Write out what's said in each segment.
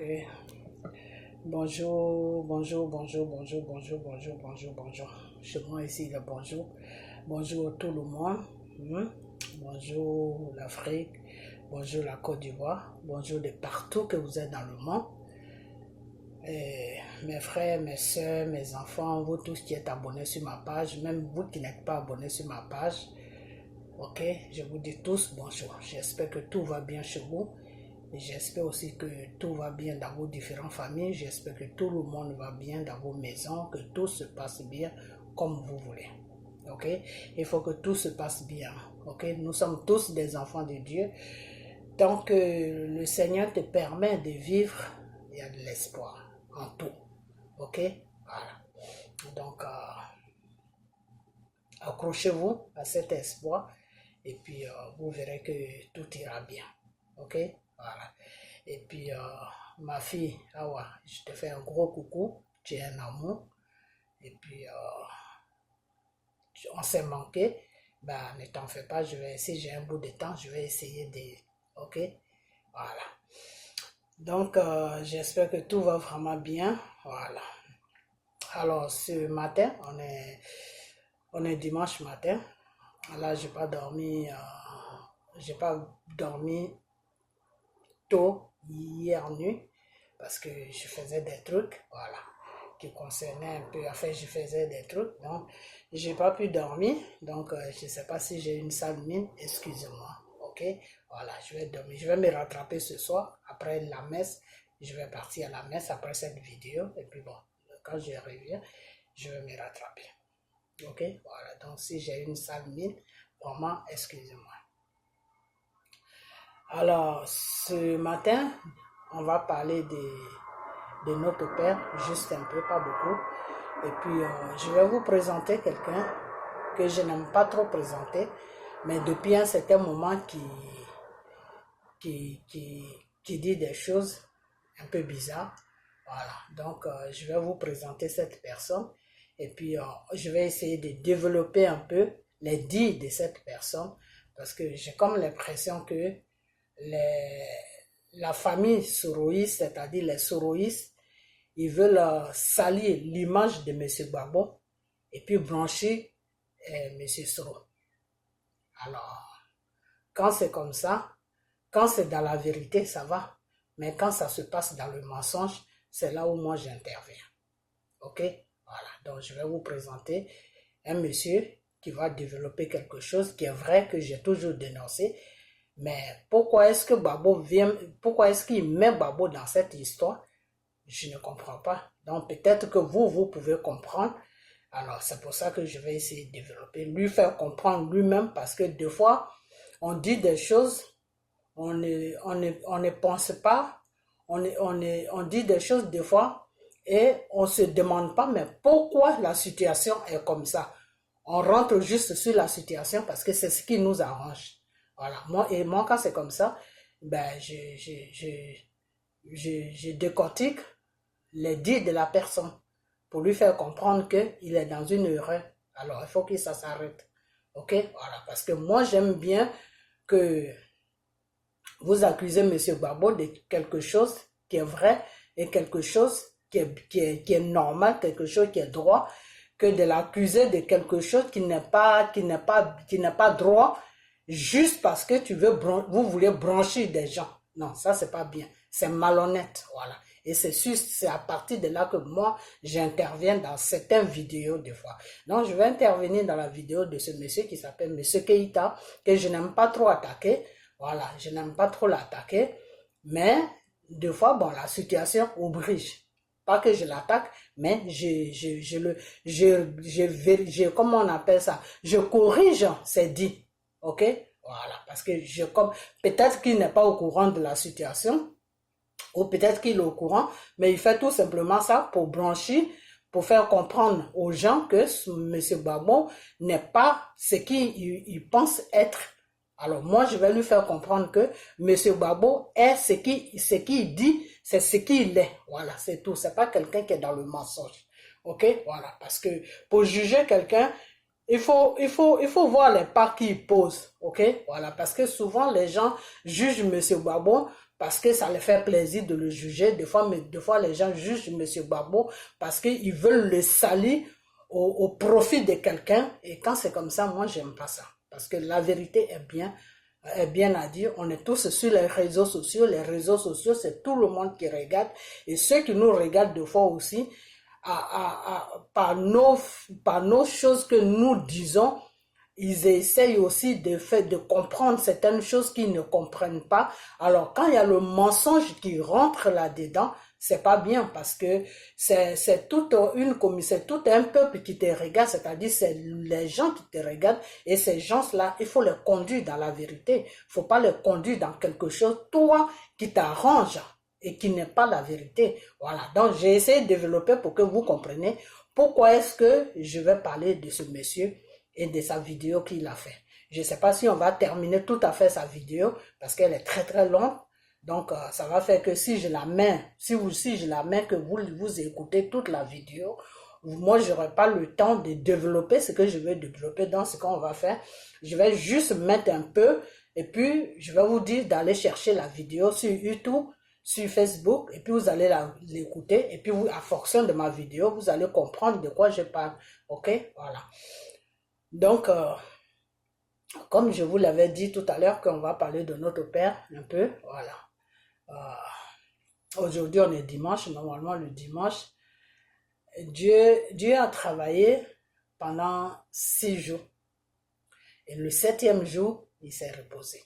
Ok. Bonjour, bonjour, bonjour, bonjour, bonjour, bonjour, bonjour, bonjour. Chez moi ici, le bonjour. Bonjour tout le monde. Bonjour l'Afrique. Bonjour la Côte d'Ivoire. Bonjour de partout que vous êtes dans le monde. Et mes frères, mes soeurs, mes enfants, vous tous qui êtes abonnés sur ma page, même vous qui n'êtes pas abonnés sur ma page. Ok, je vous dis tous bonjour. J'espère que tout va bien chez vous. J'espère aussi que tout va bien dans vos différentes familles. J'espère que tout le monde va bien dans vos maisons, que tout se passe bien comme vous voulez. Ok? Il faut que tout se passe bien. Ok? Nous sommes tous des enfants de Dieu. Tant que le Seigneur te permet de vivre, il y a de l'espoir en tout. Ok? Voilà. Donc, accrochez-vous à cet espoir et puis vous verrez que tout ira bien. Ok? Voilà. Et puis, ma fille, Awa, je te fais un gros coucou. Tu es un amour. Et puis, on s'est manqué. Ben, ne t'en fais pas. Si j'ai un bout de temps, je vais essayer de... Ok? Voilà. Donc, j'espère que tout va vraiment bien. Voilà. Alors, ce matin, on est dimanche matin. Là, j'ai pas dormi tôt hier nuit parce que je faisais des trucs, voilà, qui concernaient un peu, enfin, je faisais des trucs, donc j'ai pas pu dormir, donc je sais pas si j'ai une sale mine, excusez-moi, ok, voilà, je vais dormir, je vais me rattraper ce soir, après la messe, je vais partir à la messe après cette vidéo, et puis bon, quand je reviens, je vais me rattraper, ok, voilà, donc si j'ai une sale mine, vraiment, excusez-moi. Alors, ce matin, on va parler de notre Père, juste un peu, pas beaucoup. Et puis, je vais vous présenter quelqu'un que je n'aime pas trop présenter, mais depuis un certain moment qui dit des choses un peu bizarres. Voilà, donc je vais vous présenter cette personne et puis je vais essayer de développer un peu les dires de cette personne parce que j'ai comme l'impression que la famille soroïste, c'est-à-dire les soroïstes, ils veulent salir l'image de M. Gbagbo et puis brancher M. Soro. Alors, quand c'est comme ça, quand c'est dans la vérité, ça va. Mais quand ça se passe dans le mensonge, c'est là où moi j'interviens. Ok? Voilà. Donc, je vais vous présenter un monsieur qui va développer quelque chose qui est vrai, que j'ai toujours dénoncé. Mais pourquoi est-ce que pourquoi est-ce qu'il met Gbagbo dans cette histoire? Je ne comprends pas. Donc peut-être que vous pouvez comprendre. Alors c'est pour ça que je vais essayer de développer, lui faire comprendre lui-même parce que des fois, on dit des choses, on ne pense pas, on dit des choses des fois et on ne se demande pas mais pourquoi la situation est comme ça. On rentre juste sur la situation parce que c'est ce qui nous arrange. Voilà, moi quand c'est comme ça, ben, je décortique les dires de la personne pour lui faire comprendre qu'il est dans une erreur. Alors, il faut que ça s'arrête. Ok? Voilà, parce que moi, j'aime bien que vous accusez M. Gbagbo de quelque chose qui est vrai et quelque chose qui est normal, quelque chose qui est droit, que de l'accuser de quelque chose qui n'est pas droit juste parce que vous voulez brancher des gens. Non, ça c'est pas bien. C'est malhonnête, voilà. Et c'est à partir de là que moi, j'interviens dans certaines vidéos des fois. Donc, je vais intervenir dans la vidéo de ce monsieur qui s'appelle Monsieur Keïta, que je n'aime pas trop attaquer. Voilà, je n'aime pas trop l'attaquer. Mais, des fois, bon, la situation oblige. Pas que je l'attaque, mais comment on appelle ça? Je corrige ses dits. Ok? Voilà, parce que peut-être qu'il n'est pas au courant de la situation, ou peut-être qu'il est au courant, mais il fait tout simplement ça pour brancher, pour faire comprendre aux gens que M. Gbagbo n'est pas ce qu'il pense être. Alors moi, je vais lui faire comprendre que M. Gbagbo est ce qu'il dit, c'est ce qu'il est. Voilà, c'est tout. C'est pas quelqu'un qui est dans le mensonge. Ok? Voilà, parce que pour juger quelqu'un, il faut voir les pas qu'il pose. Ok? Voilà, parce que souvent les gens jugent M. Gbagbo parce que ça les fait plaisir de le juger. Des fois les gens jugent M. Gbagbo parce qu'ils veulent le salir au profit de quelqu'un. Et quand c'est comme ça, moi, j'aime pas ça. Parce que la vérité est bien à dire. On est tous sur les réseaux sociaux. Les réseaux sociaux, c'est tout le monde qui regarde. Et ceux qui nous regardent des fois aussi, par nos choses que nous disons, ils essayent aussi de comprendre certaines choses qu'ils ne comprennent pas. Alors, quand il y a le mensonge qui rentre là-dedans, c'est pas bien parce que c'est toute c'est tout un peuple qui te regarde, c'est-à-dire c'est les gens qui te regardent et ces gens-là, il faut les conduire dans la vérité. Il faut pas les conduire dans quelque chose, toi, qui t'arrange et qui n'est pas la vérité. Voilà. Donc, j'ai essayé de développer pour que vous compreniez pourquoi est-ce que je vais parler de ce monsieur et de sa vidéo qu'il a fait. Je ne sais pas si on va terminer tout à fait sa vidéo parce qu'elle est très très longue. Donc, ça va faire que si je la mets, que vous écoutez toute la vidéo, moi, je n'aurai pas le temps de développer ce que je veux développer. Donc, ce qu'on va faire, je vais juste mettre un peu et puis je vais vous dire d'aller chercher la vidéo sur YouTube, sur Facebook, et puis vous allez l'écouter, et puis vous, à fonction de ma vidéo, vous allez comprendre de quoi je parle. Ok? Voilà. Donc, comme je vous l'avais dit tout à l'heure, qu'on va parler de notre Père un peu, voilà. Aujourd'hui, on est dimanche, normalement le dimanche. Dieu a travaillé pendant 6 jours. Et le 7e jour, il s'est reposé.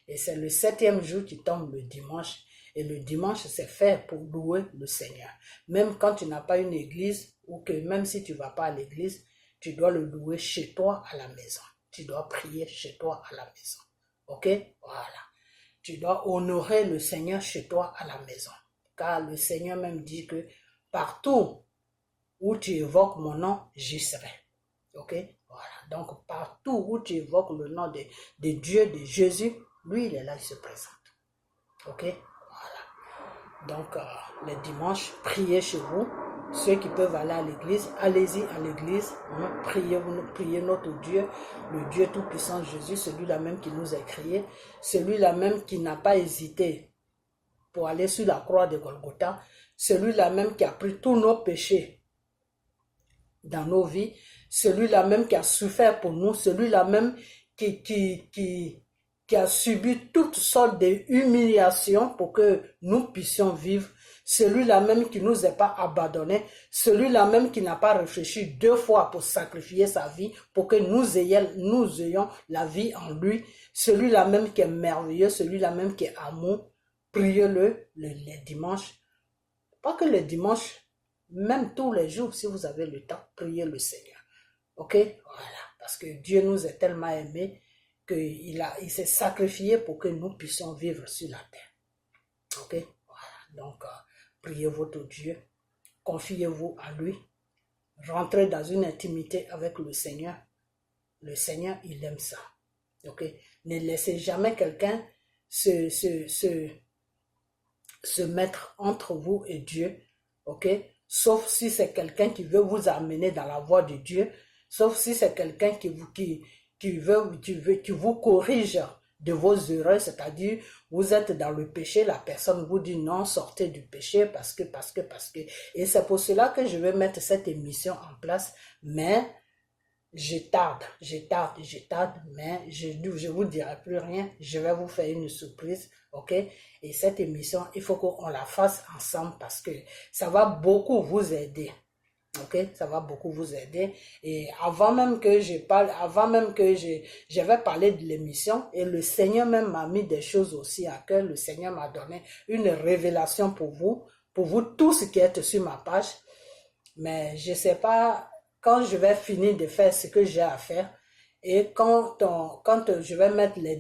Et c'est le 7e jour qui tombe le dimanche. Et le dimanche, c'est fait pour louer le Seigneur. Même quand tu n'as pas une église, ou que même si tu ne vas pas à l'église, tu dois le louer chez toi à la maison. Tu dois prier chez toi à la maison. Ok? Voilà. Tu dois honorer le Seigneur chez toi à la maison. Car le Seigneur même dit que partout où tu évoques mon nom, j'y serai. Ok? Voilà. Donc partout où tu évoques le nom de Dieu, de Jésus, lui, il est là, il se présente. Ok? Voilà. Donc les dimanches, priez chez vous. Ceux qui peuvent aller à l'église, allez-y à l'église. Priez notre Dieu, le Dieu Tout-Puissant Jésus, celui-là même qui nous a créés, celui-là même qui n'a pas hésité pour aller sur la croix de Golgotha, celui-là même qui a pris tous nos péchés dans nos vies, celui-là même qui a souffert pour nous, celui-là même qui a subi toutes sortes d'humiliations pour que nous puissions vivre, celui-là même qui ne nous a pas abandonnés, celui-là même qui n'a pas réfléchi 2 fois pour sacrifier sa vie, pour que nous ayons la vie en lui, celui-là même qui est merveilleux, celui-là même qui est amour, priez-le les dimanches. Pas que les dimanches, même tous les jours, si vous avez le temps, priez le Seigneur. Ok? Voilà. Parce que Dieu nous a tellement aimés qu'il s'est sacrifié pour que nous puissions vivre sur la terre. Ok? Voilà. Donc, priez votre Dieu. Confiez-vous à lui. Rentrez dans une intimité avec le Seigneur. Le Seigneur, il aime ça. Ok? Ne laissez jamais quelqu'un se mettre entre vous et Dieu. Ok? Sauf si c'est quelqu'un qui veut vous amener dans la voie de Dieu. Sauf si c'est quelqu'un qui vous corrige de vos erreurs, c'est-à-dire vous êtes dans le péché, la personne vous dit non, sortez du péché parce que. Et c'est pour cela que je vais mettre cette émission en place, mais je tarde, mais je vous dirai plus rien, je vais vous faire une surprise, ok? Et cette émission, il faut qu'on la fasse ensemble parce que ça va beaucoup vous aider. Ok, ça va beaucoup vous aider. Et avant même que je vais parler de l'émission, et le Seigneur même m'a mis des choses aussi à cœur. Le Seigneur m'a donné une révélation pour vous tous qui êtes sur ma page. Mais je sais pas quand je vais finir de faire ce que j'ai à faire. Et quand je vais mettre les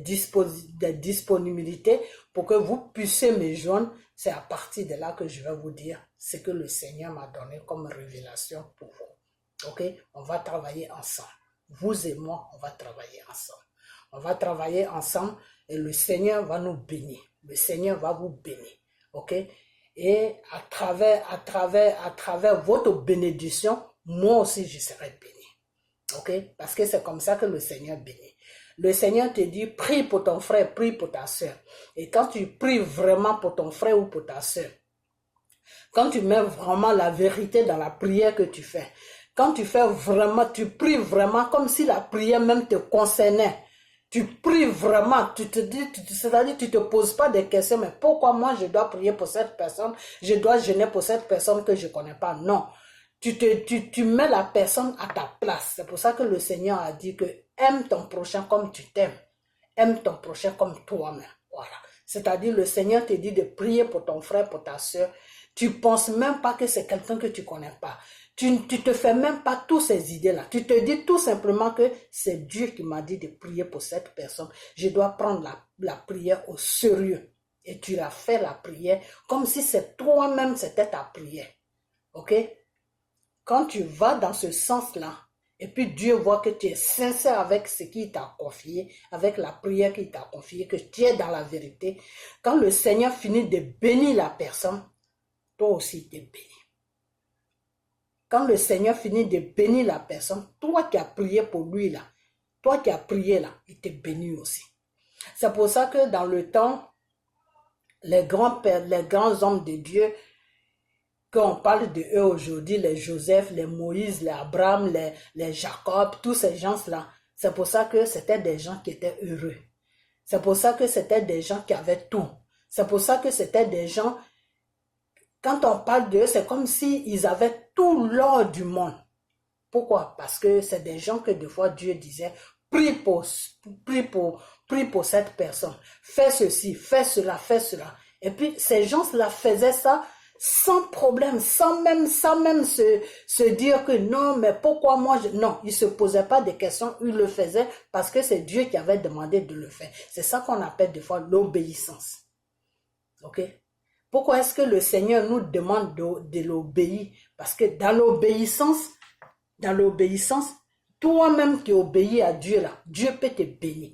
disponibilités pour que vous puissiez me joindre, c'est à partir de là que je vais vous dire ce que le Seigneur m'a donné comme révélation pour vous. Ok? On va travailler ensemble. Vous et moi, on va travailler ensemble. On va travailler ensemble et le Seigneur va nous bénir. Le Seigneur va vous bénir. Ok? Et à travers votre bénédiction, moi aussi je serai béni. Ok? Parce que c'est comme ça que le Seigneur bénit. Le Seigneur te dit, prie pour ton frère, prie pour ta soeur. Et quand tu pries vraiment pour ton frère ou pour ta soeur, quand tu mets vraiment la vérité dans la prière que tu fais, quand tu fais vraiment, tu pries vraiment comme si la prière même te concernait. Tu pries vraiment, tu te dis, c'est-à-dire tu te poses pas des questions, mais pourquoi moi je dois prier pour cette personne, je dois jeûner pour cette personne que je connais pas. Non, tu mets la personne à ta place. C'est pour ça que le Seigneur a dit que aime ton prochain comme tu t'aimes. Aime ton prochain comme toi-même. Voilà. C'est-à-dire le Seigneur te dit de prier pour ton frère, pour ta soeur. Tu penses même pas que c'est quelqu'un que tu connais pas. Tu te fais même pas toutes ces idées-là. Tu te dis tout simplement que c'est Dieu qui m'a dit de prier pour cette personne. Je dois prendre la prière au sérieux. Et tu as fait la prière comme si c'est toi-même, c'était ta prière. Ok? Quand tu vas dans ce sens-là, et puis Dieu voit que tu es sincère avec ce qu'il t'a confié, avec la prière qu'il t'a confiée, que tu es dans la vérité, quand le Seigneur finit de bénir la personne, toi aussi tu es béni. Quand le Seigneur finit de bénir la personne, toi qui as prié pour lui là, toi qui as prié là, il te bénit aussi. C'est pour ça que dans le temps, les grands hommes de Dieu, quand on parle de eux aujourd'hui, les Joseph, les Moïse, les Abraham, les Jacob, tous ces gens-là, c'est pour ça que c'était des gens qui étaient heureux. C'est pour ça que c'était des gens qui avaient tout. C'est pour ça que c'était des gens, quand on parle d'eux, c'est comme s'ils avaient tout l'or du monde. Pourquoi? Parce que c'est des gens que des fois Dieu disait, prie pour cette personne. Fais ceci, fais cela, fais cela. Et puis ces gens-là faisaient ça sans problème, sans même se dire que non, mais pourquoi moi non, ils ne se posaient pas de questions, ils le faisaient parce que c'est Dieu qui avait demandé de le faire. C'est ça qu'on appelle des fois l'obéissance. Ok? Pourquoi est-ce que le Seigneur nous demande de l'obéir? Parce que dans l'obéissance, toi-même qui obéis à Dieu là, Dieu peut te bénir.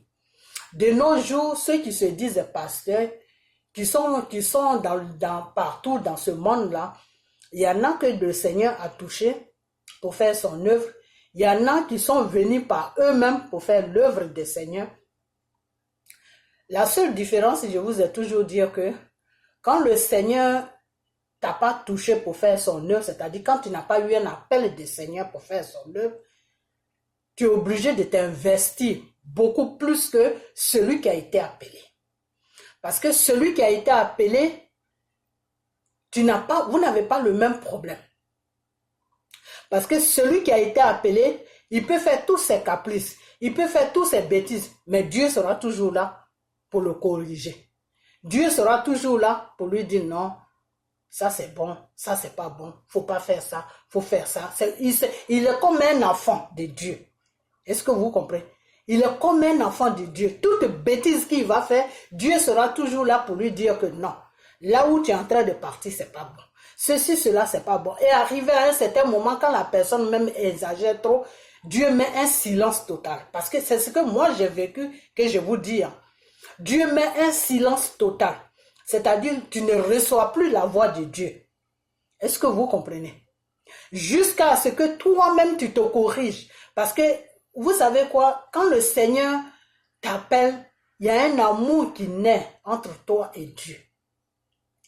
De nos jours, ceux qui se disent pasteurs, qui sont partout dans ce monde-là, il y en a que le Seigneur a touché pour faire son œuvre. Il y en a qui sont venus par eux-mêmes pour faire l'œuvre du Seigneur. La seule différence, je vous ai toujours dit que quand le Seigneur t'a pas touché pour faire son œuvre, c'est-à-dire quand tu n'as pas eu un appel du Seigneur pour faire son œuvre, tu es obligé de t'investir beaucoup plus que celui qui a été appelé. Parce que celui qui a été appelé, vous n'avez pas le même problème. Parce que celui qui a été appelé, il peut faire tous ses caprices, il peut faire toutes ses bêtises, mais Dieu sera toujours là pour le corriger. Dieu sera toujours là pour lui dire non, ça c'est bon, ça c'est pas bon, faut pas faire ça, faut faire ça. Il est comme un enfant de Dieu. Est-ce que vous comprenez? Il est comme un enfant de Dieu. Toute bêtise qu'il va faire, Dieu sera toujours là pour lui dire que non. Là où tu es en train de partir, c'est pas bon. Ceci, cela, c'est pas bon. Et arrivé à un certain moment, quand la personne même exagère trop, Dieu met un silence total. Parce que c'est ce que moi j'ai vécu, que je vous dis. Dieu met un silence total. C'est-à-dire, tu ne reçois plus la voix de Dieu. Est-ce que vous comprenez? Jusqu'à ce que toi-même tu te corriges. Parce que, vous savez quoi? Quand le Seigneur t'appelle, il y a un amour qui naît entre toi et Dieu.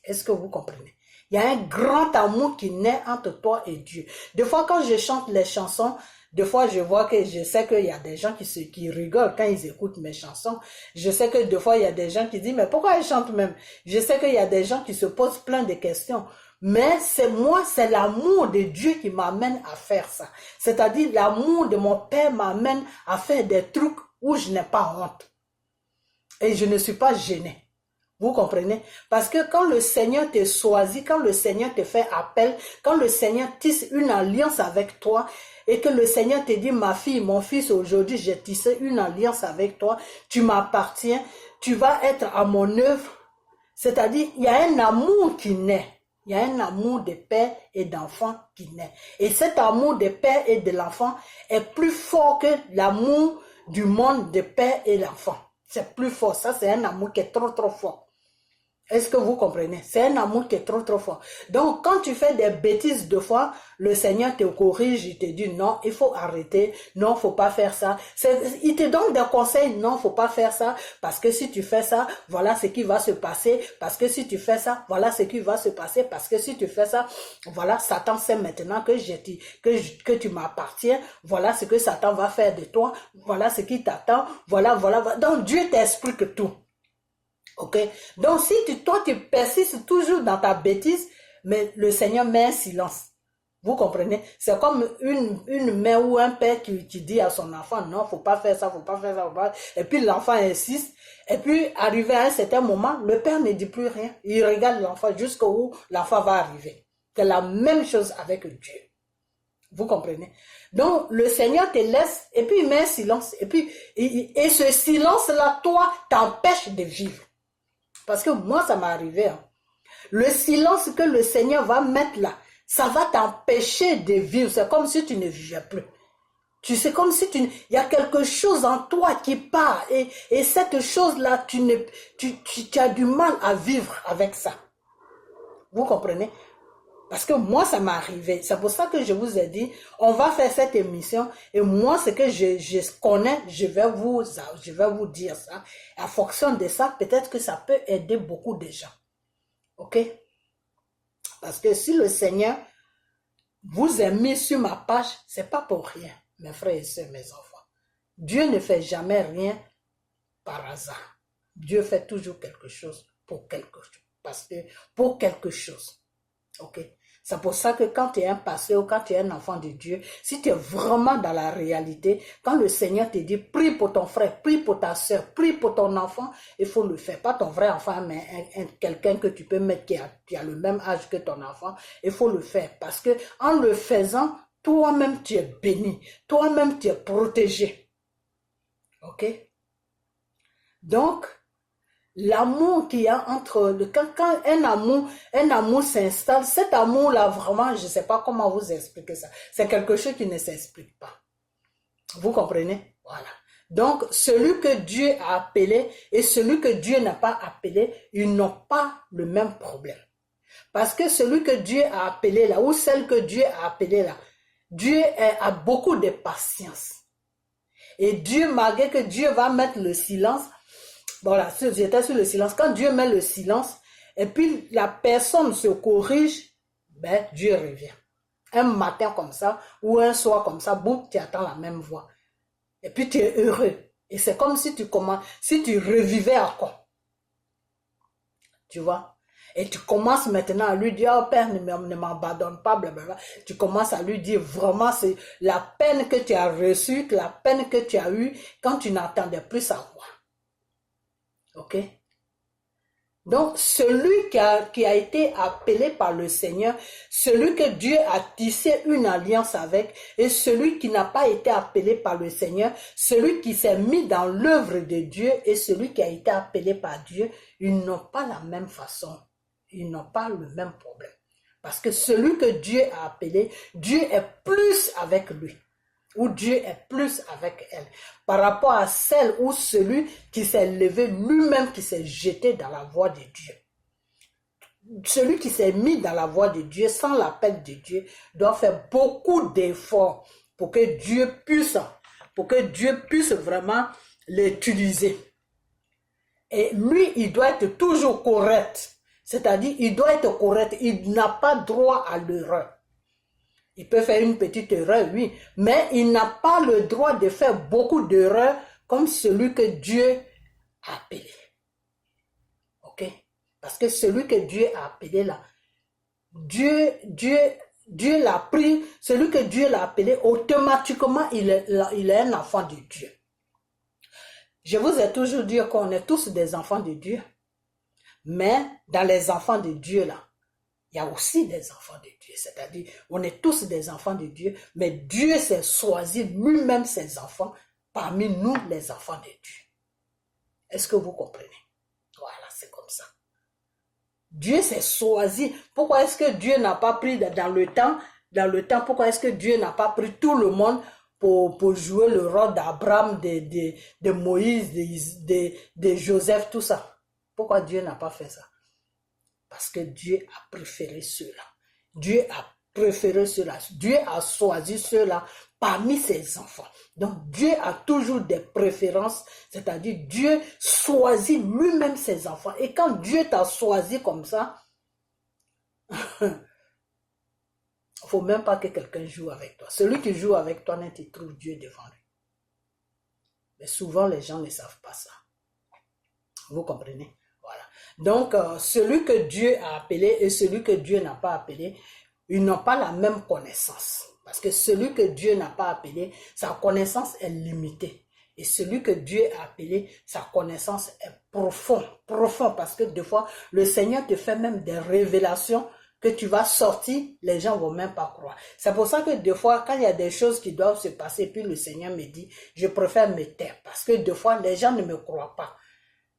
Est-ce que vous comprenez? Il y a un grand amour qui naît entre toi et Dieu. Des fois, quand je chante les chansons, des fois, je sais qu'il y a des gens qui rigolent quand ils écoutent mes chansons. Je sais que des fois, il y a des gens qui disent, mais pourquoi ils chantent même? Je sais qu'il y a des gens qui se posent plein de questions. Mais c'est l'amour de Dieu qui m'amène à faire ça. C'est-à-dire, l'amour de mon Père m'amène à faire des trucs où je n'ai pas honte. Et je ne suis pas gênée. Vous comprenez? Parce que quand le Seigneur te choisit, quand le Seigneur te fait appel, quand le Seigneur tisse une alliance avec toi, et que le Seigneur te dit, ma fille, mon fils, aujourd'hui, j'ai tissé une alliance avec toi, tu m'appartiens, tu vas être à mon œuvre. C'est-à-dire, il y a un amour qui naît. Il y a un amour de père et d'enfant qui naît. Et cet amour de père et de l'enfant est plus fort que l'amour du monde de père et l'enfant. C'est plus fort. Ça, c'est un amour qui est trop, trop fort. Est-ce que vous comprenez? C'est un amour qui est trop trop fort. Donc, quand tu fais des bêtises deux fois, le Seigneur te corrige, il te dit non, il faut arrêter, non, faut pas faire ça. Il te donne des conseils, non, faut pas faire ça, parce que si tu fais ça, voilà ce qui va se passer, parce que si tu fais ça, voilà ce qui va se passer, parce que si tu fais ça, voilà, Satan sait maintenant que tu m'appartiens, voilà ce que Satan va faire de toi, voilà ce qui t'attend, voilà. Donc, Dieu t'explique tout. Ok? Donc, si toi, tu persistes toujours dans ta bêtise, mais le Seigneur met un silence. Vous comprenez? C'est comme une mère ou un père qui dit à son enfant, non, faut pas faire ça, faut pas faire ça, faut pas. Et puis l'enfant insiste. Et puis, arrivé à un certain moment, le père ne dit plus rien. Il regarde l'enfant jusqu'où l'enfant va arriver. C'est la même chose avec Dieu. Vous comprenez? Donc, le Seigneur te laisse, et puis il met un silence. Et puis, et ce silence-là, toi, t'empêche de vivre. Parce que moi, ça m'est arrivé. Hein. Le silence que le Seigneur va mettre là, ça va t'empêcher de vivre. C'est comme si tu ne vivais plus. Tu sais, comme si il y a quelque chose en toi qui part. Et cette chose-là, tu as du mal à vivre avec ça. Vous comprenez? Parce que moi, ça m'est arrivé. C'est pour ça que je vous ai dit, on va faire cette émission. Et moi, ce que je connais, je vais vous dire ça. Et en fonction de ça, peut-être que ça peut aider beaucoup de gens. Ok? Parce que si le Seigneur vous a mis sur ma page, c'est pas pour rien, mes frères et sœurs, mes enfants. Dieu ne fait jamais rien par hasard. Dieu fait toujours quelque chose pour quelque chose. Parce que pour quelque chose. Ok? C'est pour ça que quand tu es un pasteur ou quand tu es un enfant de Dieu, si tu es vraiment dans la réalité, quand le Seigneur te dit, prie pour ton frère, prie pour ta soeur, prie pour ton enfant, il faut le faire. Pas ton vrai enfant, mais quelqu'un que tu peux mettre qui a le même âge que ton enfant, il faut le faire. Parce que en le faisant, toi-même tu es béni, toi-même tu es protégé. Ok? Donc, l'amour qu'il y a entre quand un amour s'installe, cet amour-là, vraiment, je ne sais pas comment vous expliquer ça. C'est quelque chose qui ne s'explique pas. Vous comprenez? Voilà. Donc, celui que Dieu a appelé et celui que Dieu n'a pas appelé, ils n'ont pas le même problème. Parce que celui que Dieu a appelé là, ou celle que Dieu a appelée là, Dieu a beaucoup de patience. Et Dieu, malgré que Dieu va mettre le silence, voilà, j'étais sur le silence. Quand Dieu met le silence, et puis la personne se corrige, ben Dieu revient. Un matin comme ça, ou un soir comme ça, boum, tu attends la même voix. Et puis tu es heureux. Et c'est comme si tu revivais encore. Tu vois? Et tu commences maintenant à lui dire, oh Père, ne m'abandonne pas, blablabla. Tu commences à lui dire vraiment, c'est la peine que tu as reçue, la peine que tu as eue quand tu n'entendais plus sa voix. Ok? Donc, celui qui a été appelé par le Seigneur, celui que Dieu a tissé une alliance avec, et celui qui n'a pas été appelé par le Seigneur, celui qui s'est mis dans l'œuvre de Dieu et celui qui a été appelé par Dieu, ils n'ont pas la même façon. Ils n'ont pas le même problème. Parce que celui que Dieu a appelé, Dieu est plus avec lui. Ou Dieu est plus avec elle, par rapport à celle ou celui qui s'est levé lui-même, qui s'est jeté dans la voie de Dieu. Celui qui s'est mis dans la voie de Dieu, sans l'appel de Dieu, doit faire beaucoup d'efforts pour que Dieu puisse vraiment l'utiliser. Et lui, il doit être toujours correct. C'est-à-dire, il doit être correct. Il n'a pas droit à l'erreur. Il peut faire une petite erreur, oui, mais il n'a pas le droit de faire beaucoup d'erreurs comme celui que Dieu a appelé. Ok? Parce que celui que Dieu a appelé là, Dieu l'a pris, celui que Dieu l'a appelé, automatiquement, il est un enfant de Dieu. Je vous ai toujours dit qu'on est tous des enfants de Dieu, mais dans les enfants de Dieu là, il y a aussi des enfants de Dieu, c'est-à-dire on est tous des enfants de Dieu, mais Dieu s'est choisi lui-même ses enfants parmi nous les enfants de Dieu. Est-ce que vous comprenez? Voilà, c'est comme ça. Dieu s'est choisi. Pourquoi est-ce que Dieu n'a pas pris dans le temps, pourquoi est-ce que Dieu n'a pas pris tout le monde pour jouer le rôle d'Abraham, de Moïse, de Joseph, tout ça? Pourquoi Dieu n'a pas fait ça? Parce que Dieu a préféré ceux-là. Dieu a préféré ceux-là. Dieu a choisi ceux-là parmi ses enfants. Donc Dieu a toujours des préférences, c'est-à-dire Dieu choisit lui-même ses enfants. Et quand Dieu t'a choisi comme ça, il ne faut même pas que quelqu'un joue avec toi. Celui qui joue avec toi, tu trouves Dieu devant lui. Mais souvent, les gens ne savent pas ça. Vous comprenez? Voilà. Donc, celui que Dieu a appelé et celui que Dieu n'a pas appelé, ils n'ont pas la même connaissance. Parce que celui que Dieu n'a pas appelé, sa connaissance est limitée. Et celui que Dieu a appelé, sa connaissance est profonde. Parce que des fois, le Seigneur te fait même des révélations que tu vas sortir, les gens ne vont même pas croire. C'est pour ça que des fois, quand il y a des choses qui doivent se passer, puis le Seigneur me dit, je préfère me taire. Parce que des fois, les gens ne me croient pas.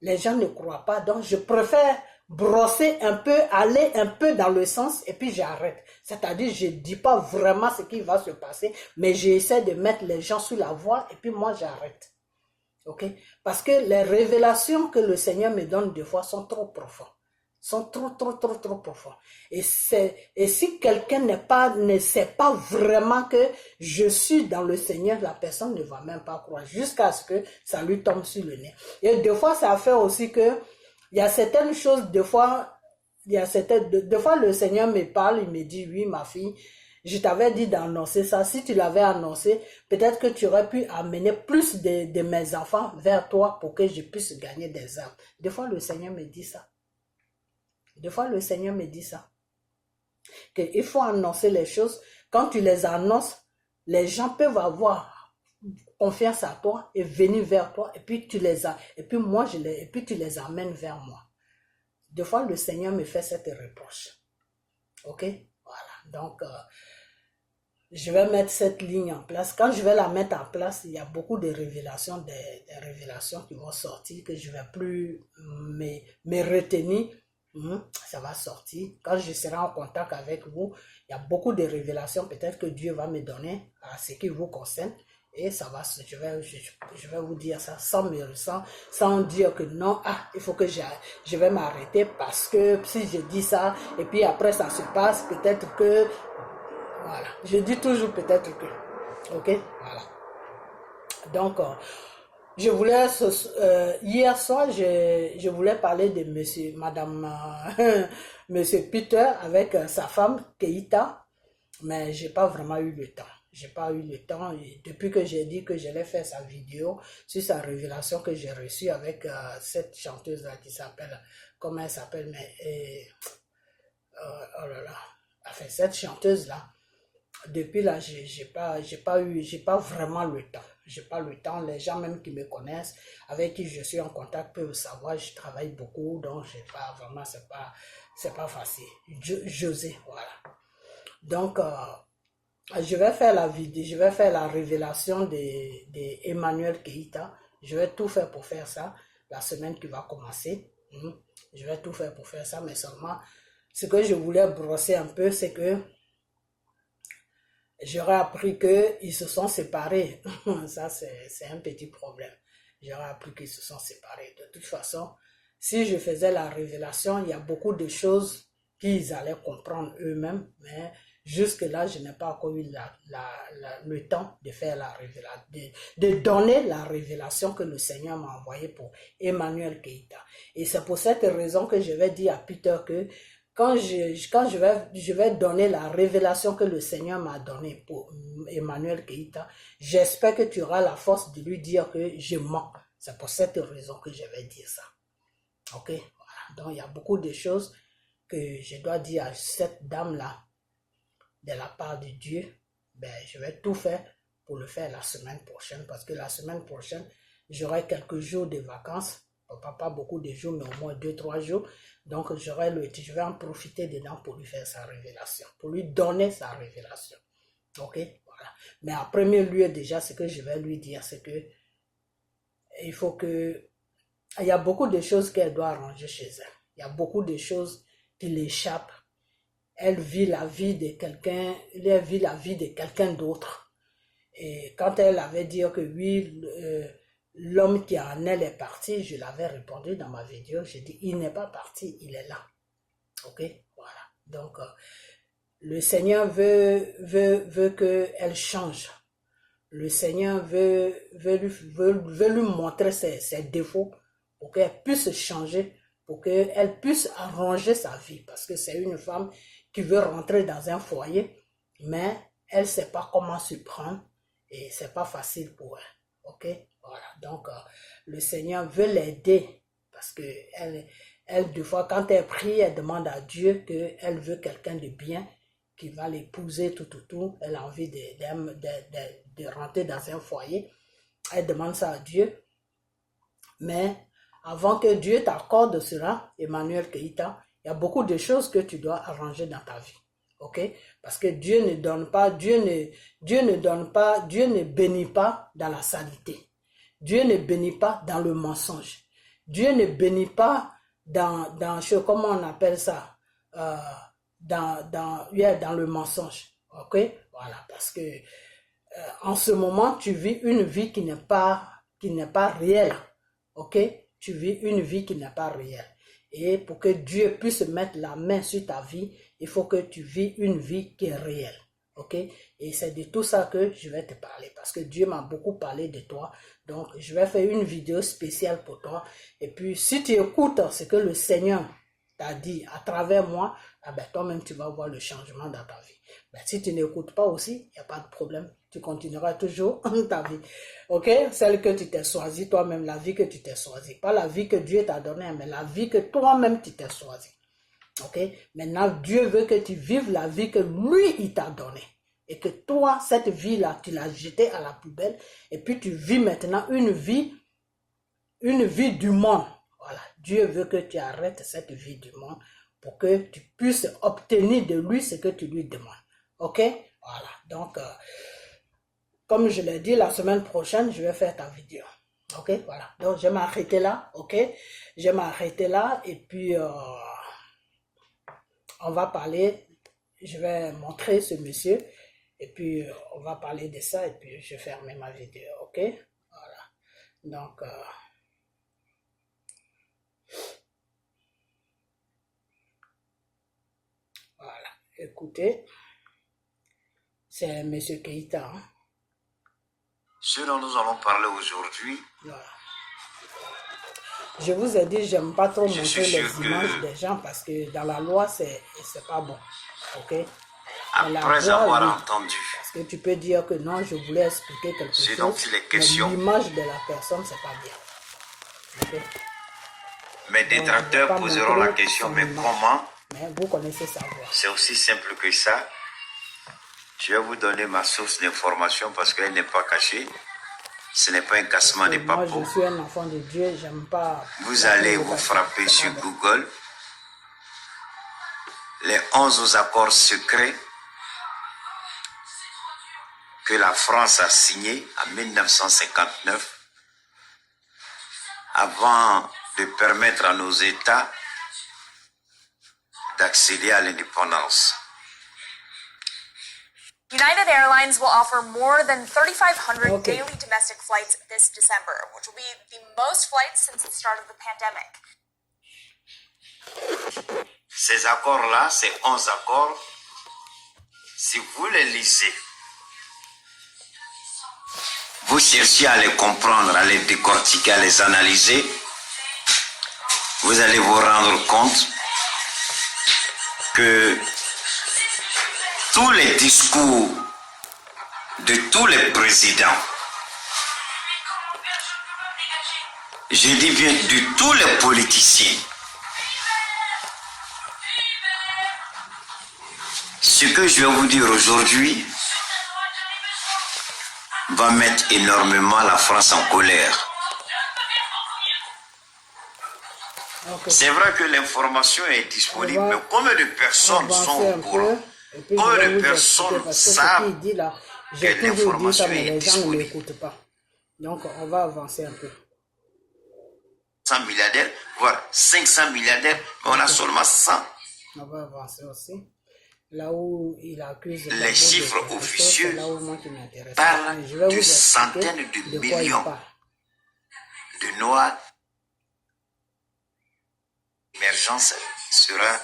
Les gens ne croient pas, donc je préfère brosser un peu, aller un peu dans le sens et puis j'arrête. C'est-à-dire, je ne dis pas vraiment ce qui va se passer, mais j'essaie de mettre les gens sur la voie et puis moi j'arrête. Ok? Parce que les révélations que le Seigneur me donne des fois sont trop profondes. Sont trop profondes. Et si quelqu'un ne sait pas vraiment que je suis dans le Seigneur, la personne ne va même pas croire jusqu'à ce que ça lui tombe sur le nez. Et des fois, ça fait aussi que il y a certaines choses, des fois le Seigneur me parle, il me dit, oui, ma fille, je t'avais dit d'annoncer ça. Si tu l'avais annoncé, peut-être que tu aurais pu amener plus de mes enfants vers toi pour que je puisse gagner des âmes. Des fois, le Seigneur me dit ça. Des fois, le Seigneur me dit ça. Qu'il faut annoncer les choses. Quand tu les annonces, les gens peuvent avoir confiance à toi et venir vers toi. Et puis, tu les as. Et puis, et puis tu les amènes vers moi. Des fois, le Seigneur me fait cette reproche. Ok? Voilà. Donc, je vais mettre cette ligne en place. Quand je vais la mettre en place, il y a beaucoup de révélations, des révélations qui vont sortir, que je ne vais plus me retenir. Ça va sortir. Quand je serai en contact avec vous, il y a beaucoup de révélations peut-être que Dieu va me donner à ce qui vous concerne. Et ça va, je vais vous dire ça sans dire que non, il faut que je vais m'arrêter parce que si je dis ça et puis après ça se passe, peut-être que, voilà. Je dis toujours peut-être que, ok, voilà. Donc, je voulais, hier soir, je voulais parler de monsieur Peter avec sa femme Keita, mais j'ai pas vraiment eu le temps. J'ai pas eu le temps. Et depuis que j'ai dit que j'allais faire sa vidéo sur sa révélation que j'ai reçue avec cette chanteuse-là qui s'appelle, comment elle s'appelle, mais, oh là là, enfin, cette chanteuse-là, depuis là, j'ai pas vraiment le temps. J'ai pas le temps. Les gens même qui me connaissent, avec qui je suis en contact, peuvent savoir. Je travaille beaucoup, donc j'ai pas vraiment, c'est pas facile. José, voilà. Donc, je vais faire la vidéo, je vais faire la révélation de Emmanuel Keita. Je vais tout faire pour faire ça la semaine qui va commencer. Je vais tout faire pour faire ça, mais seulement ce que je voulais brosser un peu, c'est que j'aurais appris qu'ils se sont séparés. Ça, c'est un petit problème. J'aurais appris qu'ils se sont séparés. De toute façon, si je faisais la révélation, il y a beaucoup de choses qu'ils allaient comprendre eux-mêmes, mais jusque-là, je n'ai pas encore eu le temps de faire la révélation, de donner la révélation que le Seigneur m'a envoyée pour Emmanuel Keita. Et c'est pour cette raison que je vais dire à Peter que quand je vais donner la révélation que le Seigneur m'a donnée pour Emmanuel Keita, j'espère que tu auras la force de lui dire que je mens. C'est pour cette raison que je vais dire ça. Ok? Voilà. Donc, il y a beaucoup de choses que je dois dire à cette dame-là de la part de Dieu. Ben, je vais tout faire pour le faire la semaine prochaine parce que la semaine prochaine, j'aurai quelques jours de vacances. Pas beaucoup de jours, mais au moins 2-3 jours. Donc, je vais en profiter dedans pour lui faire sa révélation, pour lui donner sa révélation. Ok? Voilà. Mais en premier lieu, déjà, ce que je vais lui dire, c'est que il faut que... Il y a beaucoup de choses qu'elle doit arranger chez elle. Il y a beaucoup de choses qui l'échappent. Elle vit la vie de quelqu'un, elle vit la vie de quelqu'un d'autre. Et quand elle avait dit que oui, l'homme qui en elle est parti, je l'avais répondu dans ma vidéo, j'ai dit, il n'est pas parti, il est là. Ok, voilà. Donc, le Seigneur veut qu'elle change. Le Seigneur veut lui montrer ses défauts pour qu'elle puisse changer, pour qu'elle puisse arranger sa vie. Parce que c'est une femme qui veut rentrer dans un foyer, mais elle ne sait pas comment se prendre et ce n'est pas facile pour elle. Ok, voilà. Donc, le Seigneur veut l'aider parce que elle, des fois, quand elle prie, elle demande à Dieu qu'elle veut quelqu'un de bien qui va l'épouser, tout. Elle a envie de rentrer dans un foyer. Elle demande ça à Dieu. Mais avant que Dieu t'accorde cela, Emmanuel Keïta, il y a beaucoup de choses que tu dois arranger dans ta vie. Ok? Parce que Dieu ne donne pas, Dieu ne bénit pas dans la saleté. Dieu ne bénit pas dans le mensonge. Dieu ne bénit pas dans comment on appelle ça? Dans le mensonge. Ok? Voilà. Parce que en ce moment, tu vis une vie qui n'est pas réelle. Ok? Tu vis une vie qui n'est pas réelle. Et pour que Dieu puisse mettre la main sur ta vie, il faut que tu vis une vie qui est réelle. Ok? Et c'est de tout ça que je vais te parler. Parce que Dieu m'a beaucoup parlé de toi. Donc, je vais faire une vidéo spéciale pour toi. Et puis, si tu écoutes ce que le Seigneur t'a dit à travers moi, ah ben, toi-même, tu vas voir le changement dans ta vie. Ben, si tu n'écoutes pas aussi, il n'y a pas de problème. Tu continueras toujours ta vie. Ok? Celle que tu t'es choisie, toi-même, la vie que tu t'es choisie. Pas la vie que Dieu t'a donnée, mais la vie que toi-même tu t'es choisie. Ok? Maintenant, Dieu veut que tu vives la vie que lui, il t'a donnée. Et que toi, cette vie-là, tu l'as jetée à la poubelle. Et puis tu vis maintenant une vie du monde. Voilà. Dieu veut que tu arrêtes cette vie du monde pour que tu puisses obtenir de lui ce que tu lui demandes. Ok? Voilà. Donc, comme je l'ai dit, la semaine prochaine, je vais faire ta vidéo. Ok? Voilà. Donc, je vais m'arrêter là. Ok? Je vais m'arrêter là. Et puis, on va parler. Je vais montrer ce monsieur. Et puis, on va parler de ça. Et puis, je vais fermer ma vidéo. Ok? Voilà. Donc, voilà. Écoutez. C'est M. Keïta. Hein? Ce dont nous allons parler aujourd'hui. Voilà. Je vous ai dit, j'aime pas trop montrer les images des gens parce que dans la loi, c'est pas bon. Ok? Après avoir entendu parce que tu peux dire que non, je voulais expliquer quelque chose. Dont il est question. Mais l'image de la personne, c'est pas bien. Okay? Mes détracteurs poseront la question, mais comment? Mais vous connaissez sa voix. C'est aussi simple que ça. Je vais vous donner ma source d'information parce qu'elle n'est pas cachée. Ce n'est pas un cassement de papeaux. Moi, je suis un enfant de Dieu, j'aime pas. Vous allez vous frapper sur Google les 11 accords secrets que la France a signés en 1959 avant de permettre à nos États d'accéder à l'indépendance. United Airlines will offer more than 3,500 daily domestic flights this December, which will be the most flights since the start of the pandemic. Ces accords-là, ces 11 accords, si vous les lisez, vous cherchez à les comprendre, à les décortiquer, à les analyser, vous allez vous rendre compte que tous les discours de tous les présidents, je dis bien de tous les politiciens, ce que je vais vous dire aujourd'hui va mettre énormément la France en colère. C'est vrai que l'information est disponible, mais combien de personnes sont au courant? Combien de personnes savent que l'information est disponible? Donc, on va avancer un peu. 100 milliardaires, voire 500 milliardaires, mais on a seulement 100. On va avancer aussi. Là où il accuse les chiffres officieux parlent de centaines de millions de Noirs. L'émergence sera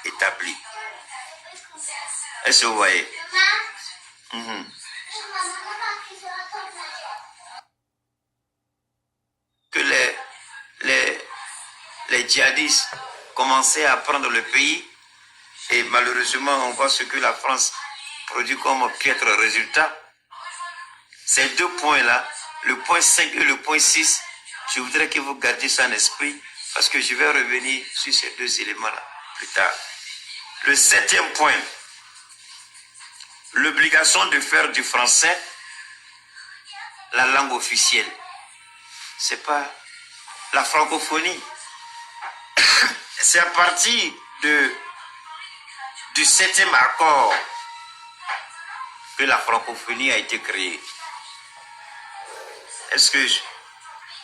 établi. Est-ce que vous voyez? Que les djihadistes commençaient à prendre le pays et malheureusement on voit ce que la France produit comme piètre résultat. Ces deux points-là, le point 5 et le point 6, je voudrais que vous gardiez ça en esprit parce que je vais revenir sur ces deux éléments-là plus tard. Le 7e point, l'obligation de faire du français la langue officielle. C'est pas la francophonie. C'est à partir du 7e accord que la francophonie a été créée. Est-ce que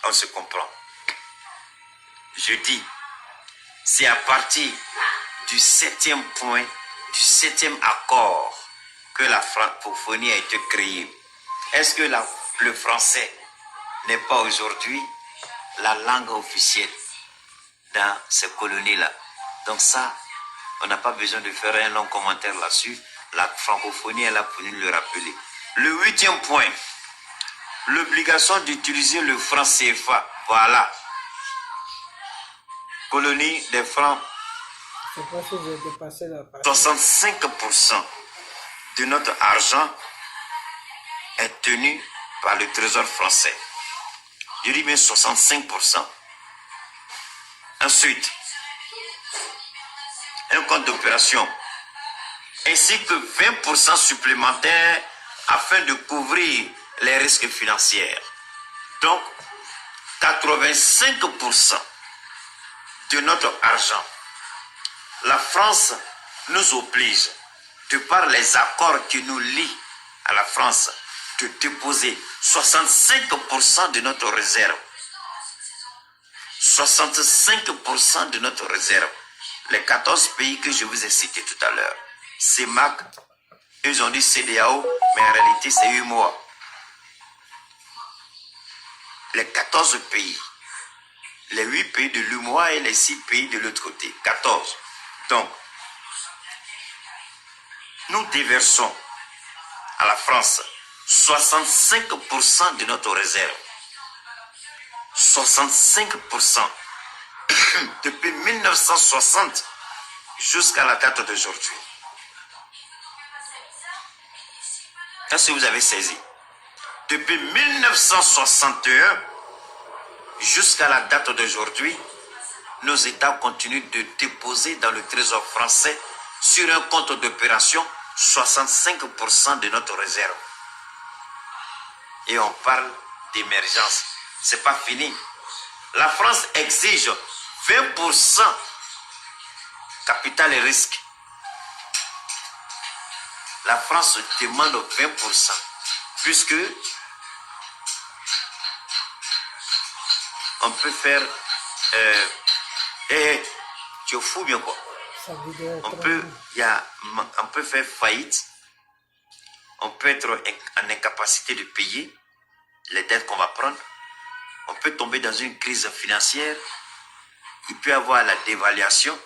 on se comprend? Je dis, c'est à partir du 7e point, du 7e accord que la francophonie a été créée. Est-ce que le français n'est pas aujourd'hui la langue officielle dans ces colonies-là? Donc ça, on n'a pas besoin de faire un long commentaire là-dessus. La francophonie est là pour nous le rappeler. Le 8e point, l'obligation d'utiliser le franc CFA. Voilà. Colonie des francs. 65% de notre argent est tenu par le trésor français. Je dis bien 65%. Ensuite, un compte d'opération ainsi que 20% supplémentaires afin de couvrir les risques financiers. Donc, 85% de notre argent. La France nous oblige, de par les accords qui nous lient à la France, de déposer 65% de notre réserve. 65% de notre réserve. Les 14 pays que je vous ai cités tout à l'heure. CEMAC, ils ont dit CEDEAO, mais en réalité c'est UMOA. Les 14 pays, les 8 pays de l'UMOA et les 6 pays de l'autre côté, 14. Donc, nous déversons à la France 65% de notre réserve. 65% depuis 1960 jusqu'à la date d'aujourd'hui. Est-ce que vous avez saisi? Depuis 1961 jusqu'à la date d'aujourd'hui, nos États continuent de déposer dans le Trésor français sur un compte d'opération 65% de notre réserve. Et on parle d'émergence. C'est pas fini. La France exige 20% capital et risque. La France demande 20%, puisque on peut faire... tu es fou bien quoi. On peut faire faillite, on peut être en incapacité de payer les dettes qu'on va prendre, on peut tomber dans une crise financière, il peut y avoir la dévaluation.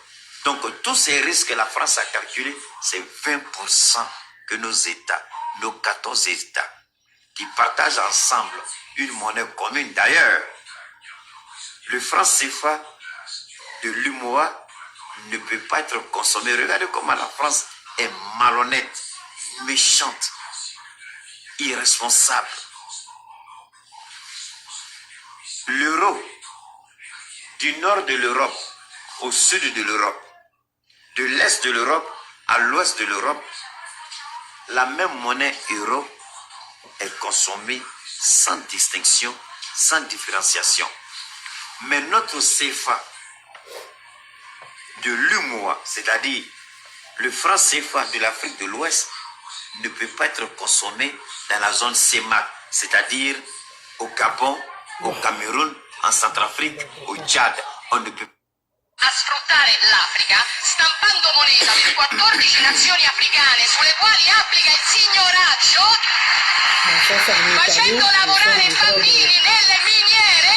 Donc tous ces risques que la France a calculés, c'est 20% que nos États, nos 14 États, qui partagent ensemble une monnaie commune. D'ailleurs, le franc CFA de l'UMOA ne peut pas être consommé. Regardez comment la France est malhonnête, méchante, irresponsable. L'euro, du nord de l'Europe au sud de l'Europe, de l'est de l'Europe à l'ouest de l'Europe, la même monnaie euro est consommée sans distinction, sans différenciation. Mais notre CFA de l'UMOA, c'est-à-dire le franc CFA de l'Afrique de l'Ouest, ne peut pas être consommé dans la zone CEMAC, c'est-à-dire au Gabon, au Cameroun, en Centrafrique, au Tchad. On ne peut a sfruttare l'Africa, stampando moneta per 14 nazioni africane sulle quali applica il signoraggio, facendo lavorare bambini nelle miniere,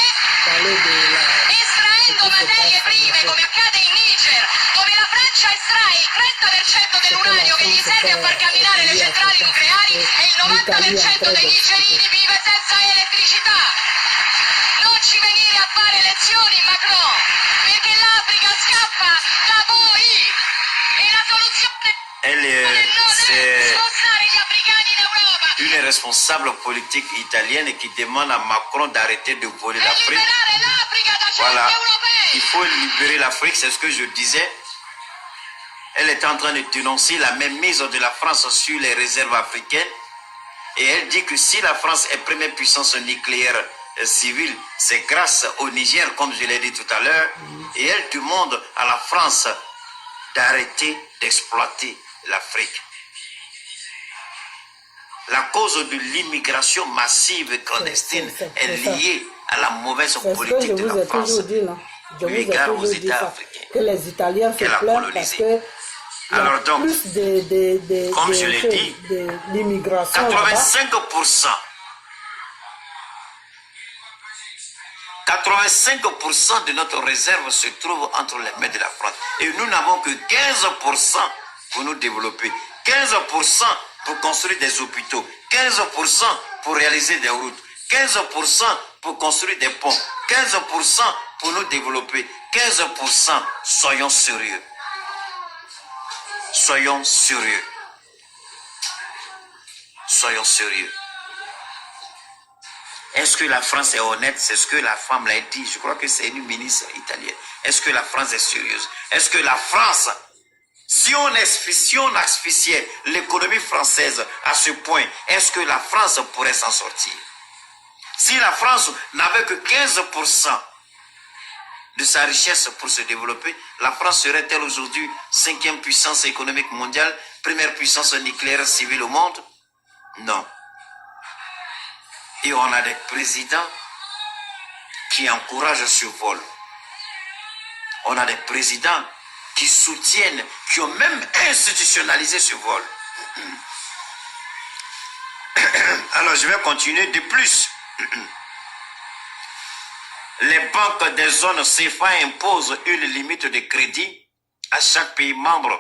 estraendo materie prime come accade in Niger, dove la Francia Francia estrae il 30% dell'uranio che gli serve a far camminare le centrali nucleari e il 90% dei nigerini vive senza elettricità. Non ci venire a fare lezioni, Macron, perché l'Africa scappa da voi e la soluzione C'est une responsable politique italienne qui demande à Macron d'arrêter de voler l'Afrique. Voilà, il faut libérer l'Afrique, c'est ce que je disais. Elle est en train de dénoncer la mainmise de la France sur les réserves africaines. Et elle dit que si la France est première puissance nucléaire civile, c'est grâce au Niger, comme je l'ai dit tout à l'heure. Et elle demande à la France d'arrêter d'exploiter l'Afrique. La cause de l'immigration massive et clandestine est liée à la mauvaise politique de la France eu égard aux États africains que les Italiens se plaignent parce que alors donc, plus comme je l'ai dit, l'immigration 85% de notre réserve se trouve entre les mains de la France. Et nous n'avons que 15% pour nous développer. 15% pour construire des hôpitaux. 15% pour réaliser des routes. 15% pour construire des ponts. 15% pour nous développer. 15%, soyons sérieux. Soyons sérieux. Soyons sérieux. Est-ce que la France est honnête? C'est ce que la femme l'a dit. Je crois que c'est une ministre italienne. Est-ce que la France est sérieuse? Est-ce que la France, si on asphyxiait l'économie française à ce point, est-ce que la France pourrait s'en sortir? Si la France n'avait que 15% de sa richesse pour se développer, la France serait-elle aujourd'hui 5e puissance économique mondiale, première puissance nucléaire civile au monde? Non. Et on a des présidents qui encouragent ce vol. On a des présidents qui soutiennent, qui ont même institutionnalisé ce vol. Alors je vais continuer de plus. Les banques des zones CFA imposent une limite de crédit à chaque pays membre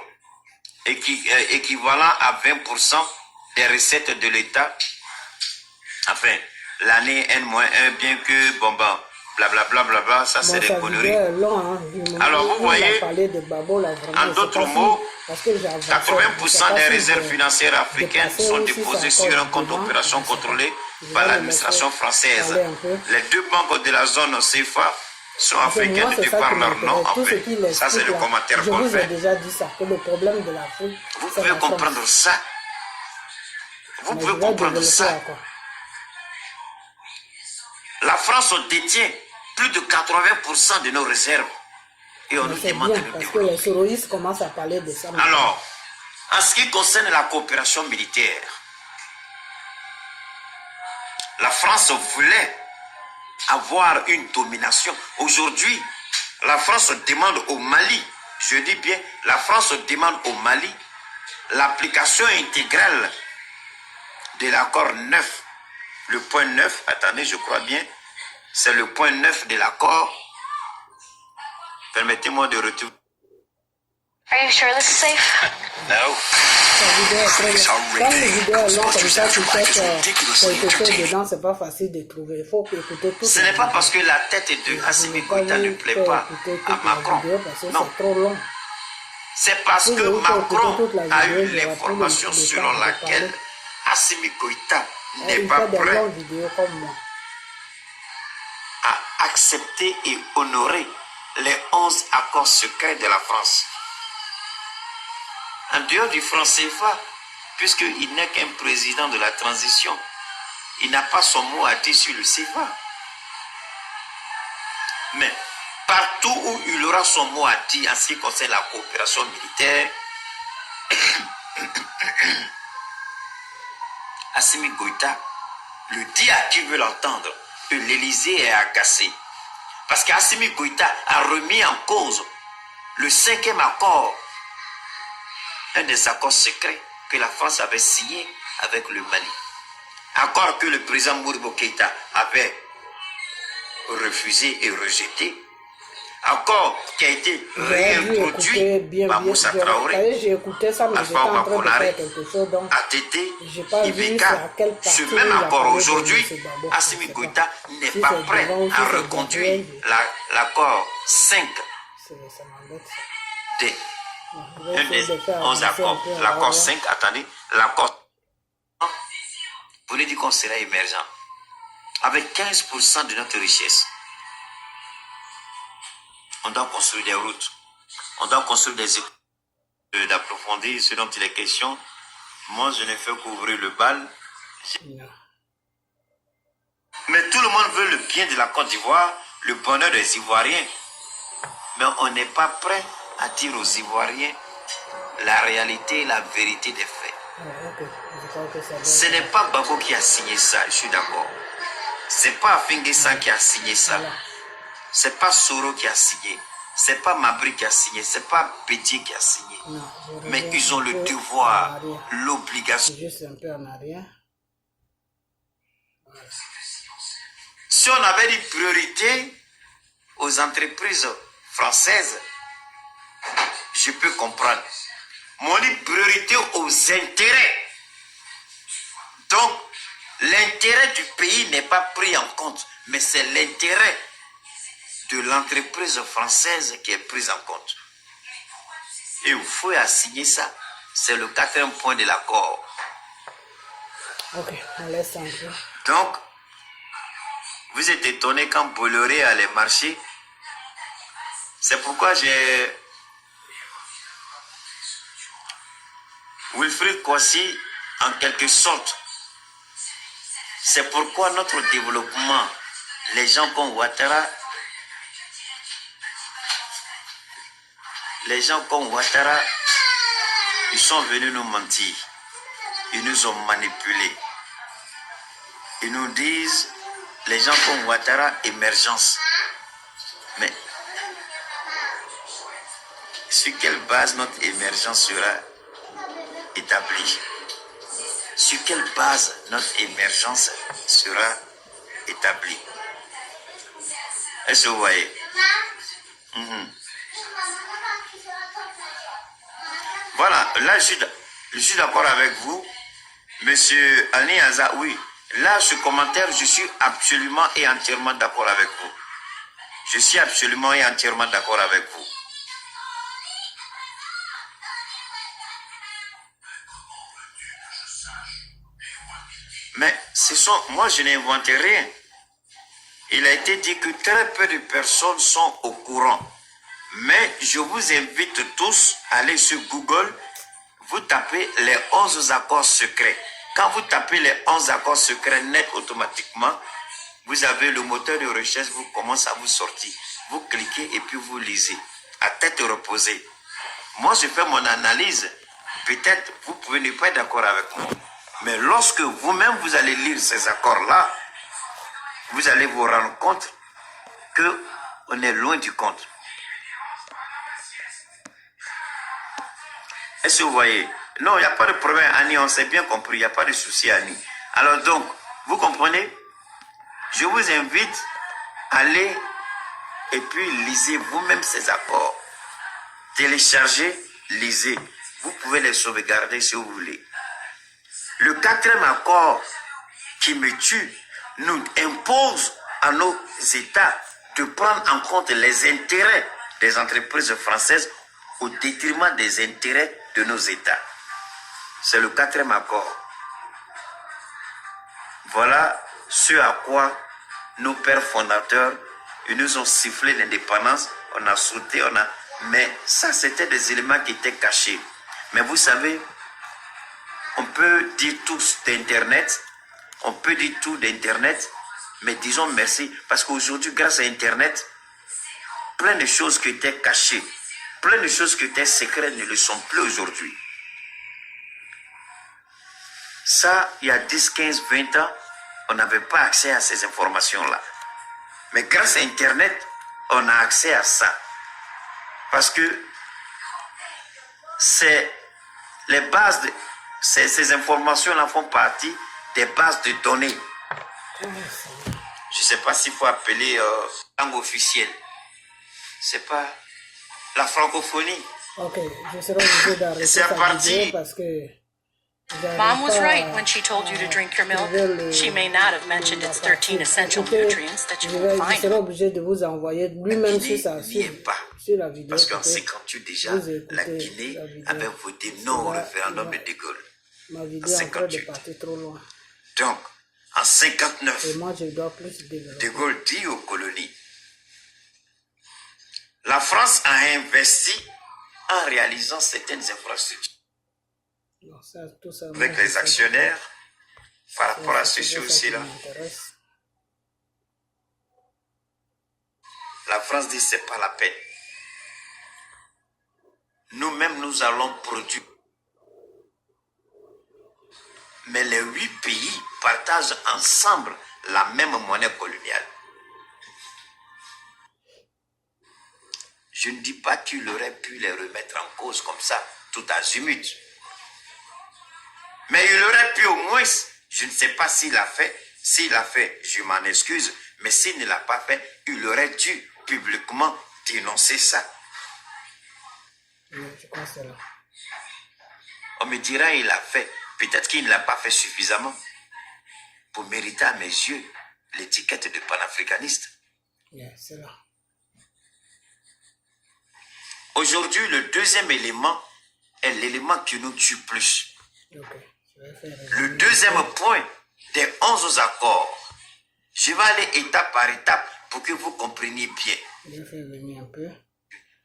équivalent à 20% des recettes de l'État. Enfin, l'année N-1, bien que, bon, blablabla, ça c'est des conneries. Alors vous voyez, en d'autres mots, 80% des réserves financières africaines sont déposées sur un compte d'opération contrôlé par l'administration française. Les deux banques de la zone CFA sont africaines de par leur nom. Enfin, ça c'est le commentaire qu'on fait. Vous pouvez comprendre ça. Vous pouvez comprendre ça. La France détient plus de 80% de nos réserves. Et on nous demande de nous développer. Alors, en ce qui concerne la coopération militaire, la France voulait avoir une domination. Aujourd'hui, la France demande au Mali, je dis bien, la France demande au Mali l'application intégrale de l'accord 9. Le point 9, attendez, je crois bien, c'est le point 9 de l'accord. Permettez-moi de retrouver. Are you sure this is safe? No. Ce n'est pas parce que la tête de Assimi Goïta ne plaît pas à Macron. Non. C'est parce que Macron a eu l'information selon laquelle Assimi Goïta n'est pas prêt à accepter et honorer les 11 accords secrets de la France. En dehors du franc CFA, puisqu'il n'est qu'un président de la transition, il n'a pas son mot à dire sur le CFA. Mais partout où il aura son mot à dire en ce qui concerne la coopération militaire, Assimi Goïta le dit à qui veut l'entendre que l'Élysée est agacé. Parce qu'Assimi Goïta a remis en cause le 5e accord, un des accords secrets que la France avait signé avec le Mali. Accord que le président Modibo Keïta avait refusé et rejeté. accord qui a été réintroduit par Moussa Traoré, Alpha Ouakonaré, ATT, Ibeka. Ce même accord aujourd'hui, Assimi Goïta n'est pas prêt à reconduire l'accord 5 des 11 accords. L'accord 5, attendez, l'accord, vous nous dites qu'on sera émergent avec 15% de notre richesse. On doit construire des routes, on doit construire des écoles, d'approfondir ce dont il est question. Moi, je ne fais qu'ouvrir le bal. Mais tout le monde veut le bien de la Côte d'Ivoire, le bonheur des Ivoiriens. Mais on n'est pas prêt à dire aux Ivoiriens la réalité, la vérité des faits. Ce n'est pas Bako qui a signé ça, je suis d'accord. Ce n'est pas Afingessa qui a signé ça. C'est pas Soro qui a signé, c'est pas Mabri qui a signé, c'est pas Petit qui a signé. Mais ils ont le devoir, l'obligation. Juste un peu en arrière. Si on avait dit priorité aux entreprises françaises, je peux comprendre. Mais on dit priorité aux intérêts. Donc, l'intérêt du pays n'est pas pris en compte, mais c'est l'intérêt de l'entreprise française qui est prise en compte. Et il faut assigner ça. C'est le 4e point de l'accord. Ok, on laisse un peu. Donc, vous êtes étonné quand Bolloré allait marcher. C'est pourquoi j'ai Wilfried Kouassi, en quelque sorte. C'est pourquoi notre développement, les gens comme Ouattara, ils sont venus nous mentir. Ils nous ont manipulés. Ils nous disent, les gens comme Ouattara, émergence. Mais, sur quelle base notre émergence sera établie? Sur quelle base notre émergence sera établie? Est-ce que vous voyez? Voilà, là je suis d'accord avec vous, monsieur Ani Aza, oui. Là, ce commentaire, je suis absolument et entièrement d'accord avec vous. Je suis absolument et entièrement d'accord avec vous. Mais moi, je n'invente rien. Il a été dit que très peu de personnes sont au courant. Mais je vous invite tous à aller sur Google, vous tapez les 11 accords secrets. Quand vous tapez les 11 accords secrets net automatiquement, vous avez le moteur de recherche, vous commence à vous sortir. Vous cliquez et puis vous lisez, à tête reposée. Moi, je fais mon analyse. Peut-être vous pouvez ne pas être d'accord avec moi. Mais lorsque vous-même vous allez lire ces accords-là, vous allez vous rendre compte qu'on est loin du compte. Est-ce que vous voyez? Non, il n'y a pas de problème, Annie, on s'est bien compris, il n'y a pas de souci, Annie. Alors donc, vous comprenez? Je vous invite à aller et puis lisez vous-même ces accords. Téléchargez, lisez. Vous pouvez les sauvegarder si vous voulez. Le 4e accord qui me tue nous impose à nos États de prendre en compte les intérêts des entreprises françaises au détriment des intérêts de nos États. C'est le 4e accord. Voilà ce à quoi nos pères fondateurs, ils nous ont sifflé l'indépendance, on a sauté, mais ça c'était des éléments qui étaient cachés. Mais vous savez, on peut dire tout d'Internet, mais disons merci, parce qu'aujourd'hui, grâce à Internet, plein de choses qui étaient cachées, plein de choses qui étaient secrètes ne le sont plus aujourd'hui. Ça, il y a 10, 15, 20 ans, on n'avait pas accès à ces informations-là. Mais grâce à Internet, on a accès à ça. Parce que c'est les bases, ces informations-là font partie des bases de données. Je ne sais pas s'il faut appeler langue officielle. c'est pas la francophonie. Ok, je serai obligé d'arrêter C'est sa parti. vidéo parce que Mom was right when she told you to drink your milk. She may not have mentioned its 13 essential nutrients that you will je find. serai obligé de vous envoyer lui-même sur la vidéo. Parce qu'en 58 déjà, la Guinée avait voté non au référendum de De Gaulle. Ma vidéo est en train de partir trop loin. Donc, en 59, Et moi, je dois plus développer. De Gaulle dit aux colonies, la France a investi en réalisant certaines infrastructures. Non, ça, tout ça, Avec moi, les actionnaires, par rapport à ceci c'est ça aussi qui là, m'intéresse. la France dit c'est pas la peine. Nous-mêmes, nous allons produire. Mais les 8 pays partagent ensemble la même monnaie coloniale. Je ne dis pas qu'il aurait pu les remettre en cause comme ça, tout azimut. Mais il aurait pu au moins, je ne sais pas s'il l'a fait, je m'en excuse, mais s'il ne l'a pas fait, il aurait dû publiquement dénoncer ça. Oui, je crois que c'est là. On me dira il l'a fait, peut-être qu'il ne l'a pas fait suffisamment pour mériter à mes yeux l'étiquette de panafricaniste. Oui, c'est là. Aujourd'hui, le deuxième élément est l'élément qui nous tue plus. Ok, je vais faire Le deuxième point des 11 accords. Je vais aller étape par étape pour que vous compreniez bien. Je vais faire venir un peu.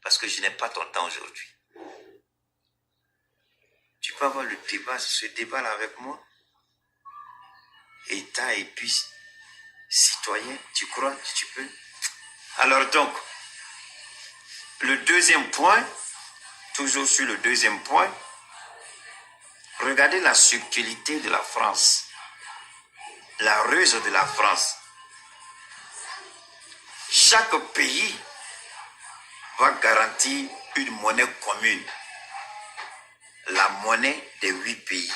Parce que je n'ai pas ton temps aujourd'hui. Tu peux avoir le débat, ce débat-là avec moi. État et puis citoyen, tu crois que tu peux? Alors donc, le deuxième point, toujours sur le deuxième point, regardez la subtilité de la France, la ruse de la France. Chaque pays va garantir une monnaie commune, la monnaie des 8 pays.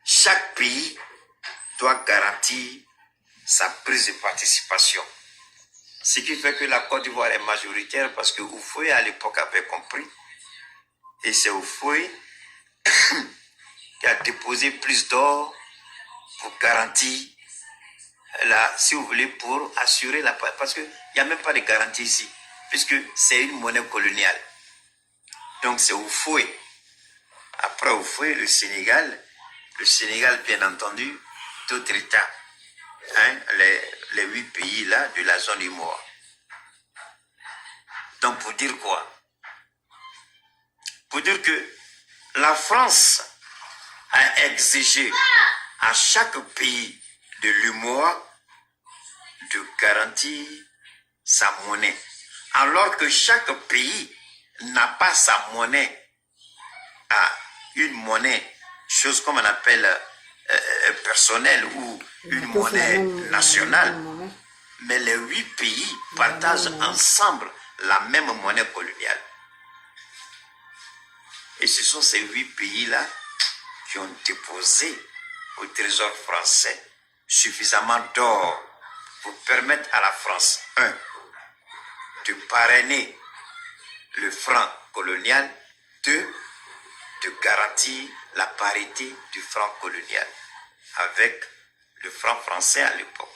Chaque pays doit garantir sa prise de participation. Ce qui fait que la Côte d'Ivoire est majoritaire parce que Houphouët à l'époque avait compris. Et c'est Houphouët qui a déposé plus d'or pour garantir, si vous voulez, pour assurer la paix. Parce qu'il n'y a même pas de garantie ici, puisque c'est une monnaie coloniale. Donc c'est Houphouët. Après Houphouët, le Sénégal, bien entendu, d'autres États. Hein, les 8 pays là de la zone UEMOA. Donc pour dire quoi? Pour dire que la France a exigé à chaque pays de l'UEMOA de garantir sa monnaie. Alors que chaque pays n'a pas sa monnaie, une monnaie, chose comme on appelle personnelle ou une monnaie nationale, mais les 8 pays partagent ensemble la même monnaie coloniale. Et ce sont ces 8 pays-là qui ont déposé au trésor français suffisamment d'or pour permettre à la France, 1, de parrainer le franc colonial, 2, de garantir la parité du franc colonial avec le franc français à l'époque.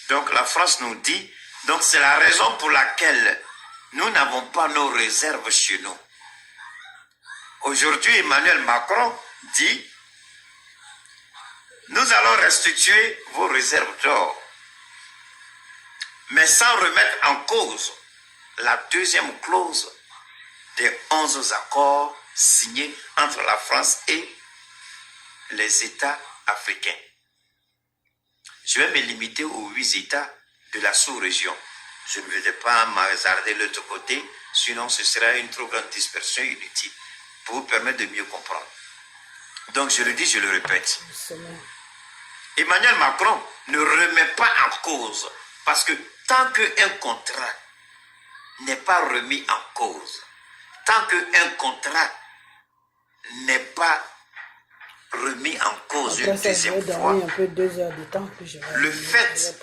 Donc la France nous dit, donc c'est la raison pour laquelle nous n'avons pas nos réserves chez nous. Aujourd'hui, Emmanuel Macron dit, nous allons restituer vos réserves d'or, mais sans remettre en cause la deuxième clause des 11 accords signés entre la France et les États africains. Je vais me limiter aux 8 États de la sous-région. Je ne vais pas m'hasarder de l'autre côté, sinon ce sera une trop grande dispersion inutile pour vous permettre de mieux comprendre. Donc je le dis, je le répète. Emmanuel Macron ne remet pas en cause, parce que tant qu'un contrat n'est pas remis en cause, tant qu'un contrat n'est pas remis en cause une deuxième fois, le fait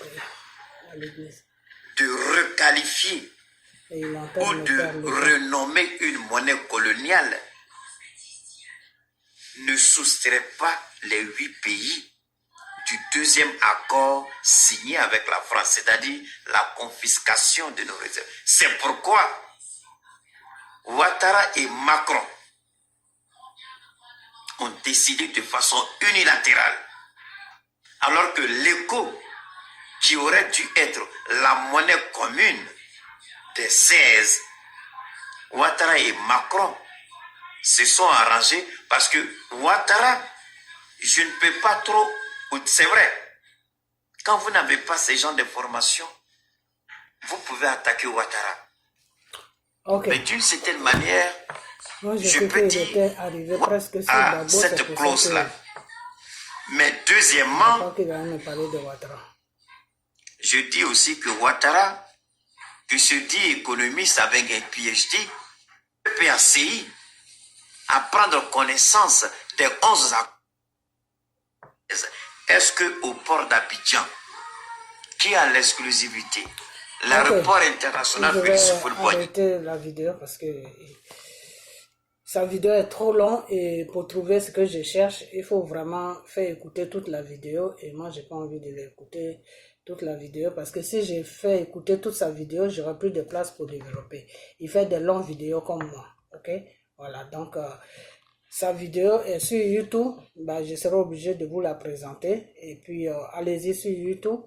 de requalifier ou de renommer une monnaie coloniale ne soustrait pas les 8 pays du deuxième accord signé avec la France, c'est-à-dire la confiscation de nos réserves. C'est pourquoi Ouattara et Macron ont décidé de façon unilatérale, alors que l'éco qui aurait dû être la monnaie commune des 16, Ouattara et Macron se sont arrangés parce que Ouattara, je ne peux pas trop, c'est vrai, quand vous n'avez pas ces genres d'informations, vous pouvez attaquer Ouattara. Okay. Mais d'une certaine manière, je peux dire à cette clause-là. Mais deuxièmement, je dis aussi que Ouattara, qui se dit économiste avec un PhD, PACI, à prendre connaissance des 11 accords. Est-ce qu'au port d'Abidjan, qui a l'exclusivité, l'aéroport international Félix Houphouët-Boigny. Je vais arrêter la vidéo parce que sa vidéo est trop longue et pour trouver ce que je cherche, il faut vraiment faire écouter toute la vidéo et moi j'ai pas envie de l'écouter toute la vidéo parce que si j'ai fait écouter toute sa vidéo, j'aurai plus de place pour développer. Il fait des longues vidéos comme moi, ok? Voilà, donc sa vidéo est sur YouTube, bah, je serai obligé de vous la présenter et puis allez-y sur YouTube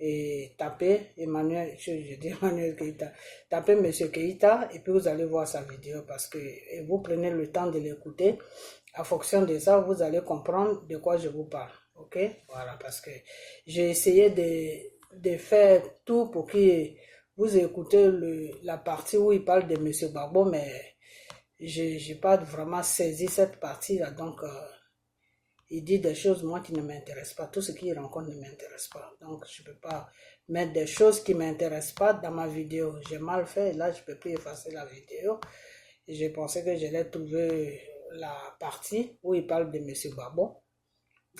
et tapez Emmanuel, je dis Emmanuel Keïta, tapez Monsieur Keïta et puis vous allez voir sa vidéo parce que et vous prenez le temps de l'écouter. En fonction de ça, vous allez comprendre de quoi je vous parle, ok? Voilà, parce que j'ai essayé de faire tout pour que vous écoutez la partie où il parle de Monsieur Gbagbo, mais j'ai pas vraiment saisi cette partie-là, donc il dit des choses, moi, qui ne m'intéressent pas. Tout ce qu'il rencontre ne m'intéresse pas. Donc, je peux pas mettre des choses qui ne m'intéressent pas dans ma vidéo. J'ai mal fait, là, je peux plus effacer la vidéo. Et j'ai pensé que j'allais trouver la partie où il parle de M. Gbagbo.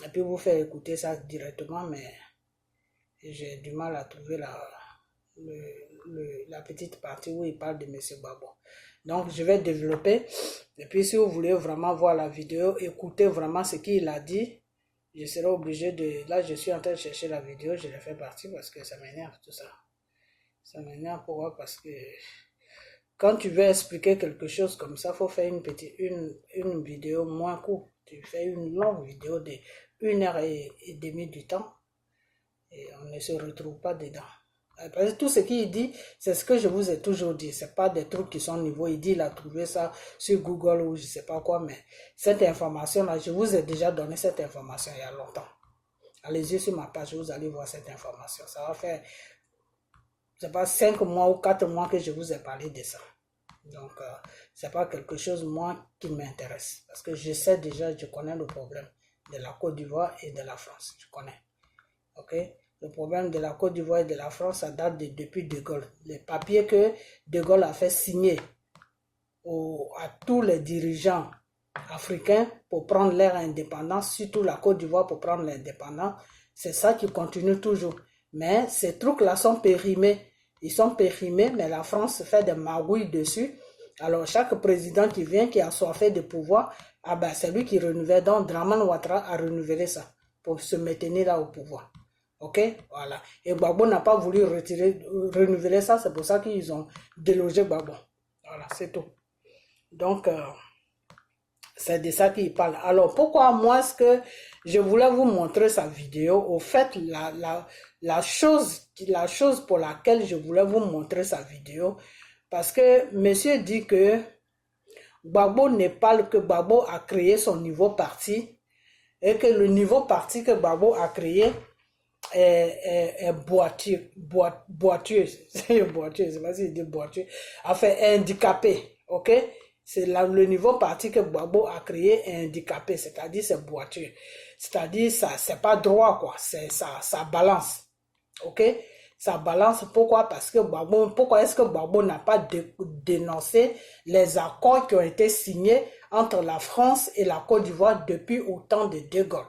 Et puis, vous faire écouter ça directement, mais j'ai du mal à trouver la petite partie où il parle de M. Gbagbo. Donc, je vais développer. Et puis, si vous voulez vraiment voir la vidéo, écoutez vraiment ce qu'il a dit. Je serai obligé de... Là, je suis en train de chercher la vidéo. Je l'ai fait partie parce que ça m'énerve tout ça. Ça m'énerve pourquoi? Parce que quand tu veux expliquer quelque chose comme ça, il faut faire une vidéo moins courte. Tu fais une longue vidéo de 1h30 du temps. Et on ne se retrouve pas dedans. Parce que tout ce qu'il dit, c'est ce que je vous ai toujours dit. Ce n'est pas des trucs qui sont nouveaux. Il dit qu'il a trouvé ça sur Google ou je ne sais pas quoi. Mais cette information-là, je vous ai déjà donné cette information il y a longtemps. Allez-y sur ma page, vous allez voir cette information. Ça va faire, je sais pas, 5 mois ou 4 mois que je vous ai parlé de ça. Donc, ce n'est pas quelque chose, moi, qui m'intéresse. Parce que je sais déjà, je connais le problème de la Côte d'Ivoire et de la France. Je connais. OK? Le problème de la Côte d'Ivoire et de la France, ça date depuis De Gaulle. Les papiers que De Gaulle a fait signer à tous les dirigeants africains pour prendre leur indépendance, surtout la Côte d'Ivoire pour prendre l'indépendance, c'est ça qui continue toujours. Mais ces trucs-là sont périmés. Ils sont périmés, mais la France fait des magouilles dessus. Alors, chaque président qui vient, qui a soifé de pouvoir, ah ben, c'est lui qui renouvelle. Donc, Dramane Ouattara a renouvelé ça pour se maintenir là au pouvoir. Ok, voilà. Et Gbagbo n'a pas voulu renouveler ça, c'est pour ça qu'ils ont délogé Gbagbo. Voilà, c'est tout. Donc, c'est de ça qu'il parle. Alors, pourquoi moi, est-ce que je voulais vous montrer sa vidéo? Au fait, la chose pour laquelle je voulais vous montrer sa vidéo, parce que monsieur dit que Gbagbo ne parle que Gbagbo a créé son nouveau parti et que le nouveau parti que Gbagbo a créé est boiteux, c'est boiteux, je sais pas si il dit boiteux, enfin handicapé, ok? C'est le niveau parti que Gbagbo a créé est handicapé, c'est-à-dire c'est boiteux, c'est-à-dire ça c'est pas droit quoi, c'est ça balance, ok? Ça balance, pourquoi? Parce que Gbagbo, pourquoi est-ce que Gbagbo n'a pas dénoncé les accords qui ont été signés entre la France et la Côte d'Ivoire depuis au temps de De Gaulle?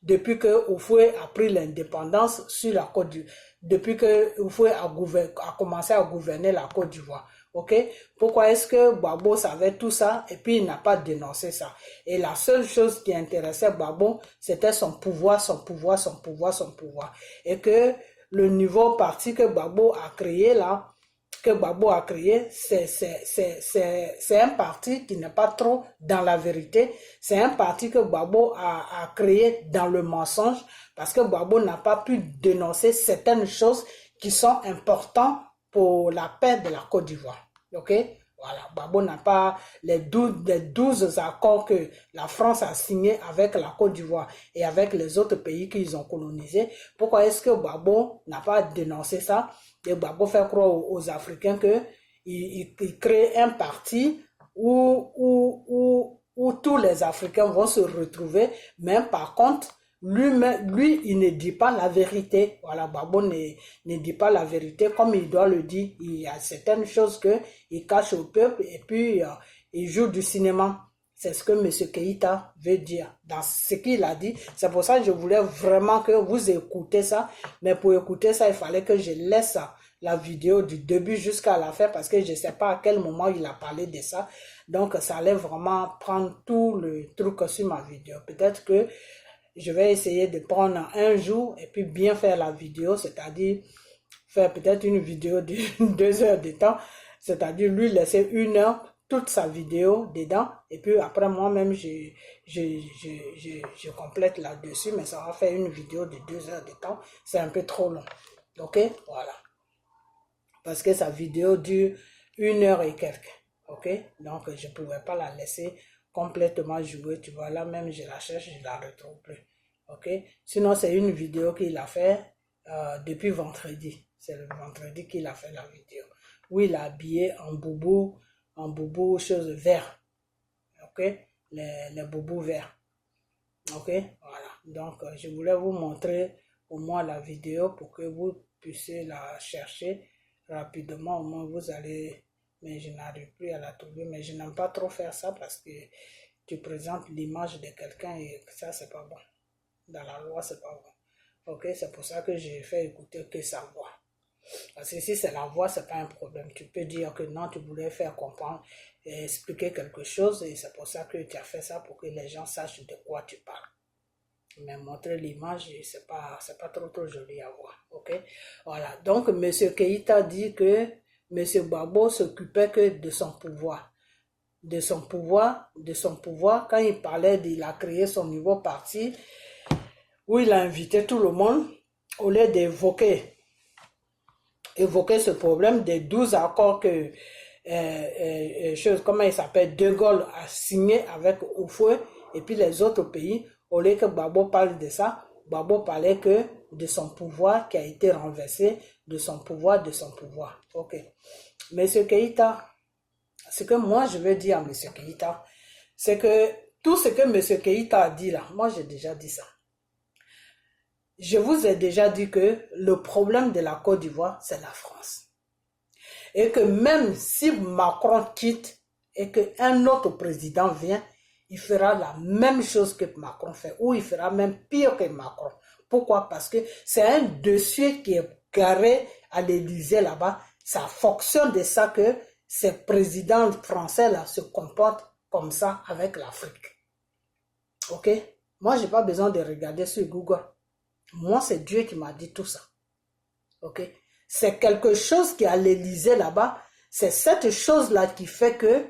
depuis que Houphouët a pris l'indépendance sur la Côte d'Ivoire, depuis que Houphouët a commencé à gouverner la Côte d'Ivoire. Ok? Pourquoi est-ce que Gbagbo savait tout ça et puis il n'a pas dénoncé ça? Et la seule chose qui intéressait Gbagbo, c'était son pouvoir, son pouvoir, son pouvoir, son pouvoir. Et que le nouveau parti que Gbagbo a créé là, c'est un parti qui n'est pas trop dans la vérité. C'est un parti que Gbagbo a créé dans le mensonge parce que Gbagbo n'a pas pu dénoncer certaines choses qui sont importantes pour la paix de la Côte d'Ivoire. Ok? Voilà, Gbagbo n'a pas les 12 accords que la France a signés avec la Côte d'Ivoire et avec les autres pays qu'ils ont colonisés. Pourquoi est-ce que Gbagbo n'a pas dénoncé ça? Et Gbagbo fait croire aux Africains qu'il crée un parti où tous les Africains vont se retrouver, mais par contre, lui, il ne dit pas la vérité. Voilà, Gbagbo ne dit pas la vérité comme il doit le dire. Il y a certaines choses qu'il cache au peuple et puis il joue du cinéma. C'est ce que M. Keïta veut dire dans ce qu'il a dit. C'est pour ça que je voulais vraiment que vous écoutez ça. Mais pour écouter ça, il fallait que je laisse la vidéo du début jusqu'à la fin parce que je ne sais pas à quel moment il a parlé de ça. Donc, ça allait vraiment prendre tout le truc sur ma vidéo. Peut-être que je vais essayer de prendre un jour et puis bien faire la vidéo, c'est-à-dire faire peut-être une vidéo de 2 heures de temps, c'est-à-dire lui laisser 1 heure toute sa vidéo dedans et puis après moi-même je complète là-dessus, mais ça va faire une vidéo de 2 heures de temps, c'est un peu trop long. Ok, voilà, parce que sa vidéo dure 1 heure et quelques. Ok, donc je ne pouvais pas la laisser complètement jouer, tu vois, là même je la cherche, je la retrouve plus. Ok, sinon c'est une vidéo qu'il a fait depuis vendredi, c'est le vendredi qu'il a fait la vidéo où il a habillé en boubou chose vert. Ok, les boubous verts. Ok, voilà, donc je voulais vous montrer au moins la vidéo pour que vous puissiez la chercher rapidement, au moins vous allez, mais je n'arrive plus à la trouver, mais je n'aime pas trop faire ça parce que tu présentes l'image de quelqu'un et ça c'est pas bon, dans la loi c'est pas bon. Ok, c'est pour ça que j'ai fait écouter que sa voix, parce que si c'est la voix c'est pas un problème, tu peux dire que non, tu voulais faire comprendre et expliquer quelque chose et c'est pour ça que tu as fait ça, pour que les gens sachent de quoi tu parles. Mais montrer l'image, c'est pas trop joli à voir. Ok, voilà, donc M. Keïta dit que M. Gbagbo s'occupait que de son pouvoir. De son pouvoir, quand il parlait, il a créé son nouveau parti, où il a invité tout le monde, au lieu d'évoquer ce problème des 12 accords que, comment il s'appelle, De Gaulle a signé avec Houphouët et puis les autres pays. Au lieu que Gbagbo parle de ça, Gbagbo parlait que de son pouvoir qui a été renversé, de son pouvoir. Ok. Monsieur Keïta, ce que moi je veux dire à Monsieur Keïta, c'est que tout ce que Monsieur Keïta a dit là, moi j'ai déjà dit ça. Je vous ai déjà dit que le problème de la Côte d'Ivoire, c'est la France. Et que même si Macron quitte et qu'un autre président vient, il fera la même chose que Macron fait, ou il fera même pire que Macron. Pourquoi? Parce que c'est un dossier qui est garé à l'Élysée là-bas. Ça fonctionne de ça que ces présidents français là se comportent comme ça avec l'Afrique. Ok? Moi, j'ai pas besoin de regarder sur Google. Moi, c'est Dieu qui m'a dit tout ça. Ok? C'est quelque chose qui est à l'Élysée là-bas. C'est cette chose-là qui fait que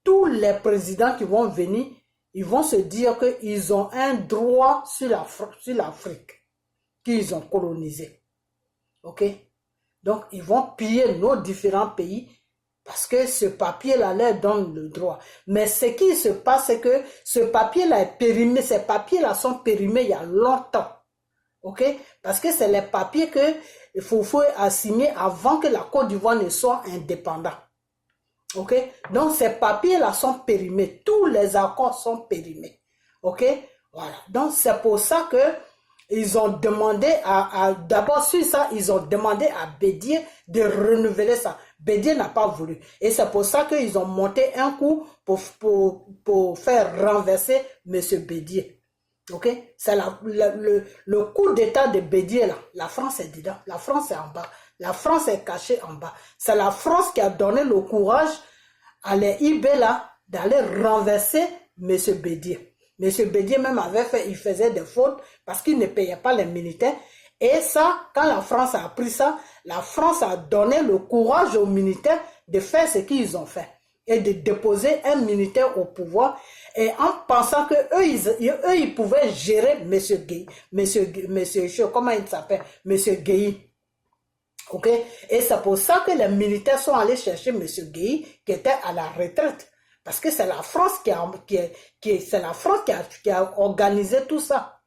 tous les présidents qui vont venir, ils vont se dire qu'ils ont un droit sur l'Afrique qu'ils ont colonisé. Ok? Donc, ils vont piller nos différents pays parce que ce papier-là leur donne le droit. Mais ce qui se passe, c'est que ce papier-là est périmé. Ces papiers-là sont périmés il y a longtemps. Ok? Parce que c'est les papiers que Houphouët a signés avant que la Côte d'Ivoire ne soit indépendante. Ok, donc ces papiers-là sont périmés, tous les accords sont périmés. Ok, voilà. Donc c'est pour ça que ils ont demandé d'abord sur ça, ils ont demandé à Bédié de renouveler ça. Bédié n'a pas voulu. Et c'est pour ça qu'ils ont monté un coup pour faire renverser M. Bédié. Ok, c'est le coup d'état de Bédier là. La France est dedans, la France est en bas, la France est cachée en bas. C'est la France qui a donné le courage à les IB là d'aller renverser M. Bédier. M. Bédier même il faisait des fautes parce qu'il ne payait pas les militaires. Et ça, quand la France a appris ça, la France a donné le courage aux militaires de faire ce qu'ils ont fait et de déposer un militaire au pouvoir, et en pensant que eux ils pouvaient gérer monsieur comment il s'appelle, monsieur Gueye. Ok, et c'est pour ça que les militaires sont allés chercher monsieur Gueye qui était à la retraite, parce que c'est la France qui a organisé tout ça.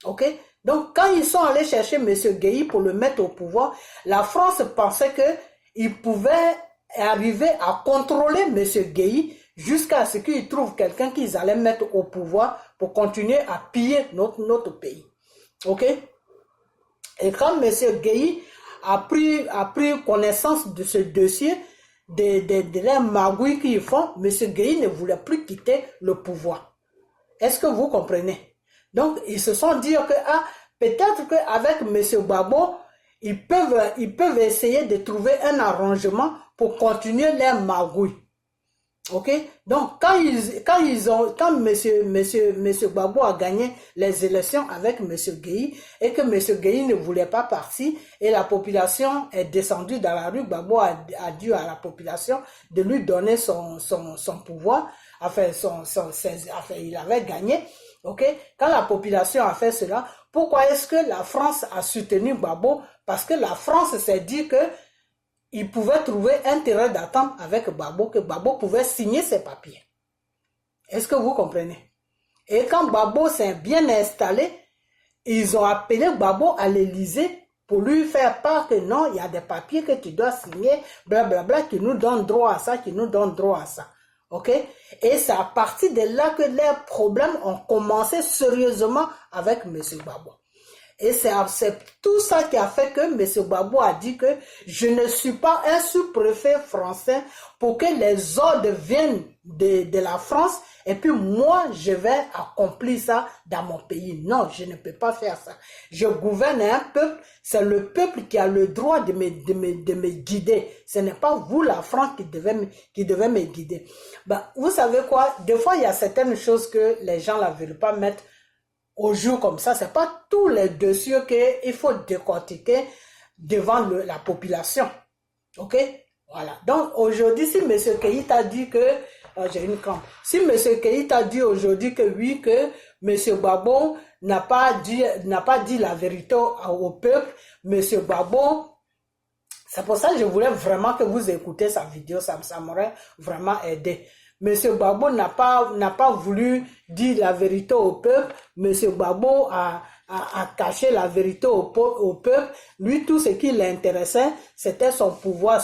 Ok, donc quand ils sont allés chercher monsieur Gueye pour le mettre au pouvoir, la France pensait que ils pouvaient arriver à contrôler M. Gueye jusqu'à ce qu'ils trouvent quelqu'un qu'ils allaient mettre au pouvoir pour continuer à piller notre pays. Ok? Et quand M. Gueye a pris connaissance de ce dossier, de la magouille qu'ils font, M. Gueye ne voulait plus quitter le pouvoir. Est-ce que vous comprenez? Donc, ils se sont dit que peut-être qu'avec M. Gbagbo, ils peuvent essayer de trouver un arrangement pour continuer leur magouille. Ok? Donc, quand M. Gbagbo a gagné les élections avec M. Gueye et que M. Gueye ne voulait pas partir et la population est descendue dans la rue, Gbagbo a dit à la population de lui donner son pouvoir. Enfin, il avait gagné. Ok? Quand la population a fait cela, pourquoi est-ce que la France a soutenu Gbagbo? Parce que la France s'est dit que il pouvait trouver un terrain d'attente avec Gbagbo, que Gbagbo pouvait signer ses papiers. Est-ce que vous comprenez? Et quand Gbagbo s'est bien installé, ils ont appelé Gbagbo à l'Élysée pour lui faire part que non, il y a des papiers que tu dois signer, blablabla, qui nous donnent droit à ça, qui nous donnent droit à ça. Ok? Et c'est à partir de là que les problèmes ont commencé sérieusement avec M. Gbagbo. Et c'est tout ça qui a fait que M. Gbagbo a dit que je ne suis pas un sous-préfet français pour que les ordres viennent de la France et puis moi je vais accomplir ça dans mon pays. Non, je ne peux pas faire ça. Je gouverne un peuple, c'est le peuple qui a le droit de me guider. Ce n'est pas vous la France qui devez me guider. Ben, vous savez quoi? Des fois il y a certaines choses que les gens ne veulent pas mettre au jour comme ça. C'est pas tous les dossiers qu'il faut décortiquer devant la population. Ok? Voilà. Donc aujourd'hui, si M. Keïta dit que j'ai une crampe. Si M. Keïta dit aujourd'hui que oui, que M. Gbagbo n'a pas dit la vérité au peuple, M. Gbagbo, c'est pour ça que je voulais vraiment que vous écoutez sa vidéo, ça m'aurait vraiment aidé. M. Gbagbo n'a pas voulu dire la vérité au peuple. M. Gbagbo a caché la vérité au peuple. Lui, tout ce qui l'intéressait, c'était son pouvoir.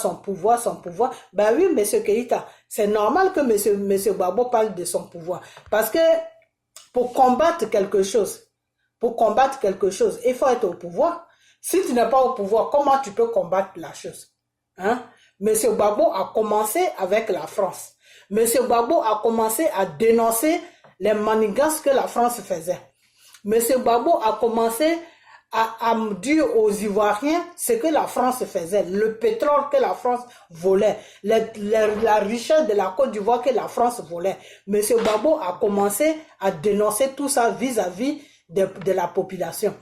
Ben oui, M. Keïta, c'est normal que M. Gbagbo parle de son pouvoir. Parce que pour combattre quelque chose, il faut être au pouvoir. Si tu n'es pas au pouvoir, comment tu peux combattre la chose? Hein? M. Gbagbo a commencé avec la France. M. Gbagbo a commencé à dénoncer les manigances que la France faisait. M. Gbagbo a commencé à dire aux Ivoiriens ce que la France faisait, le pétrole que la France volait, la richesse de la Côte d'Ivoire que la France volait. M. Gbagbo a commencé à dénoncer tout ça vis-à-vis de la population.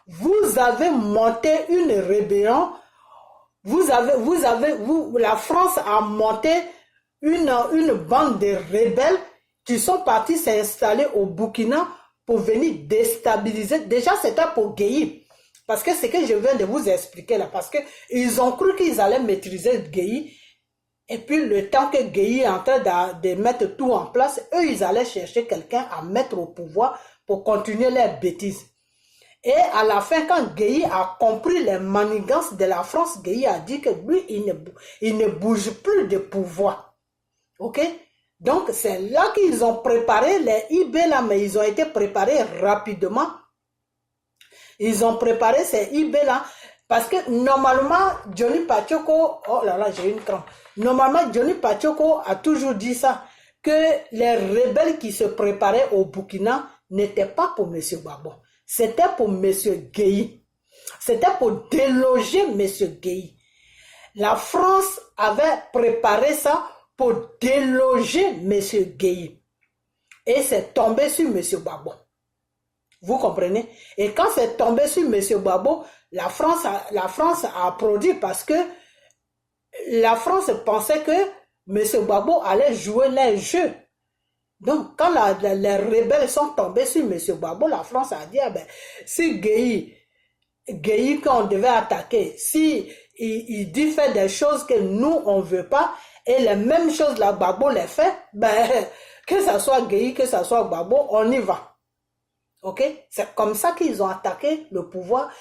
Vous avez monté une rébellion, la France a monté une bande de rebelles qui sont partis s'installer au Burkina pour venir déstabiliser. Déjà, c'était pour Gueye. Parce que c'est ce que je viens de vous expliquer là. Parce qu'ils ont cru qu'ils allaient maîtriser Gueye. Et puis, le temps que Gueye est en train de mettre tout en place, eux, ils allaient chercher quelqu'un à mettre au pouvoir pour continuer leurs bêtises. Et à la fin, quand Gueye a compris les manigances de la France, Gueye a dit que lui, il ne bouge plus de pouvoir. Ok? Donc, c'est là qu'ils ont préparé les IB là, mais ils ont été préparés rapidement. Ils ont préparé ces IB là, parce que normalement, Johnny Pachoko, oh là là, j'ai une crampe. Normalement, Johnny Pachoko a toujours dit ça, que les rebelles qui se préparaient au Burkina, n'était pas pour M. Gbagbo. C'était pour M. Gueye. C'était pour déloger M. Gueye. La France avait préparé ça pour déloger M. Gueye. Et c'est tombé sur M. Gbagbo. Vous comprenez? Et quand c'est tombé sur M. Gbagbo, la France a applaudi parce que la France pensait que M. Gbagbo allait jouer les jeux. Donc, quand les rebelles sont tombés sur M. Gbagbo, la France a dit, ah ben, si Gueye, qu'on devait attaquer, si il dit fait des choses que nous, on ne veut pas, et les mêmes choses, là, Gbagbo les fait, ben, que ça soit Gueye, que ça soit Gbagbo, on y va. Ok? C'est comme ça qu'ils ont attaqué le pouvoir,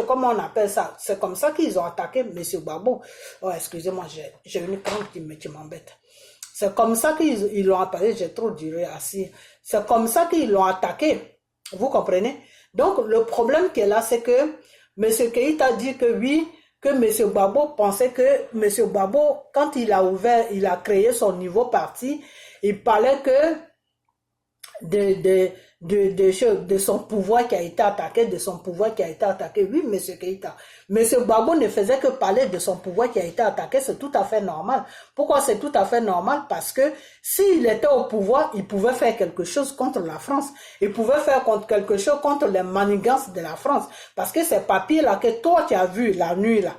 comment on appelle ça? C'est comme ça qu'ils ont attaqué M. Gbagbo. Oh, excusez-moi, j'ai une crainte qui m'embête. C'est comme ça qu'ils l'ont attaqué, j'ai trop duré assis. C'est comme ça qu'ils l'ont attaqué. Vous comprenez? Donc, le problème qui est là, c'est que M. Keïta dit que oui, que M. Gbagbo pensait que M. Gbagbo, quand il a créé son nouveau parti, il parlait que de son pouvoir qui a été attaqué, Oui, M. Keïta. M. Gbagbo ne faisait que parler de son pouvoir qui a été attaqué, c'est tout à fait normal. Pourquoi c'est tout à fait normal? Parce que s'il était au pouvoir, il pouvait faire quelque chose contre la France. Il pouvait faire quelque chose contre les manigances de la France. Parce que ces papiers-là que toi tu as vu la nuit, là,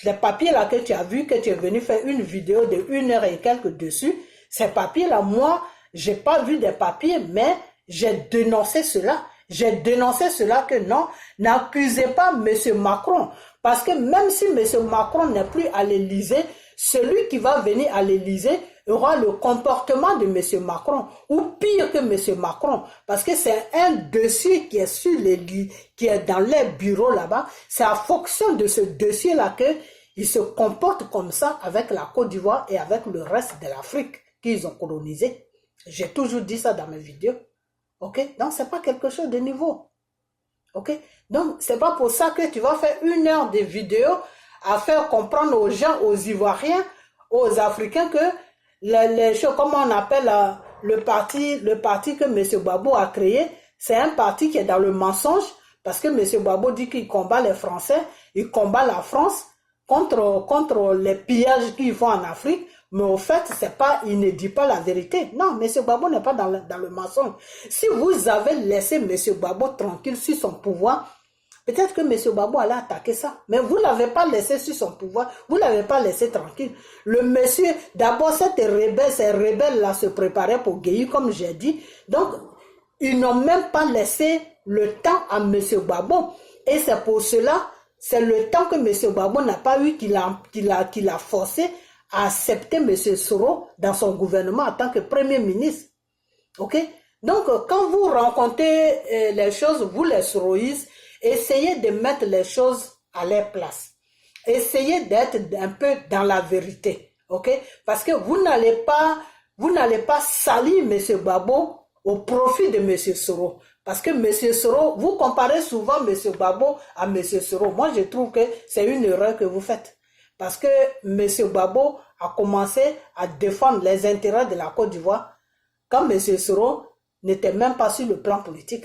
les papiers-là que tu as vu, que tu es venu faire une vidéo de 1 heure et quelques dessus, ces papiers-là, moi, j'ai pas vu des papiers, mais j'ai dénoncé cela. J'ai dénoncé cela que non, n'accusez pas M. Macron. Parce que même si M. Macron n'est plus à l'Élysée, celui qui va venir à l'Élysée aura le comportement de M. Macron, ou pire que M. Macron. Parce que c'est un dossier qui est sur les lits, qui est dans les bureaux là-bas. C'est en fonction de ce dossier-là qu'il se comporte comme ça avec la Côte d'Ivoire et avec le reste de l'Afrique qu'ils ont colonisé. J'ai toujours dit ça dans mes vidéos. Ok? Donc, c'est pas quelque chose de nouveau. Ok? Donc, c'est pas pour ça que tu vas faire 1 heure de vidéo à faire comprendre aux gens, aux Ivoiriens, aux Africains que les choses, comme on appelle le parti que M. Gbagbo a créé, c'est un parti qui est dans le mensonge parce que M. Gbagbo dit qu'il combat les Français, il combat la France contre les pillages qu'ils font en Afrique. Mais au fait, il ne dit pas la vérité. Non, M. Gbagbo n'est pas dans le mensonge. Si vous avez laissé M. Gbagbo tranquille sur son pouvoir, peut-être que M. Gbagbo allait attaquer ça. Mais vous ne l'avez pas laissé sur son pouvoir. Vous ne l'avez pas laissé tranquille. Le monsieur, d'abord, ces rebelles-là se préparaient pour Gueye, comme j'ai dit. Donc, ils n'ont même pas laissé le temps à M. Gbagbo. Et c'est pour cela, c'est le temps que M. Gbagbo n'a pas eu qu'il a forcé à accepter M. Soro dans son gouvernement en tant que Premier ministre. Ok? Donc, quand vous rencontrez les choses, vous les soroïstes, essayez de mettre les choses à leur place. Essayez d'être un peu dans la vérité. Ok? Parce que vous n'allez pas salir M. Gbagbo au profit de M. Soro. Parce que M. Soro, vous comparez souvent M. Gbagbo à M. Soro. Moi, je trouve que c'est une erreur que vous faites. Parce que M. Gbagbo a commencé à défendre les intérêts de la Côte d'Ivoire quand M. Soro n'était même pas sur le plan politique.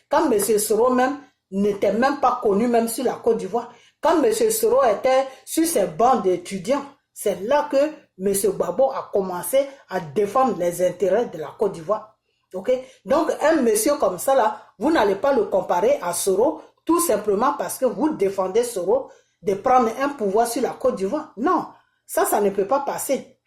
Quand M. Soro même n'était même pas connu même sur la Côte d'Ivoire. Quand M. Soro était sur ses bancs d'étudiants, c'est là que M. Gbagbo a commencé à défendre les intérêts de la Côte d'Ivoire. Ok? Donc un monsieur comme ça là, vous n'allez pas le comparer à Soro tout simplement parce que vous défendez Soro de prendre un pouvoir sur la Côte d'Ivoire. Non, ça ne peut pas passer.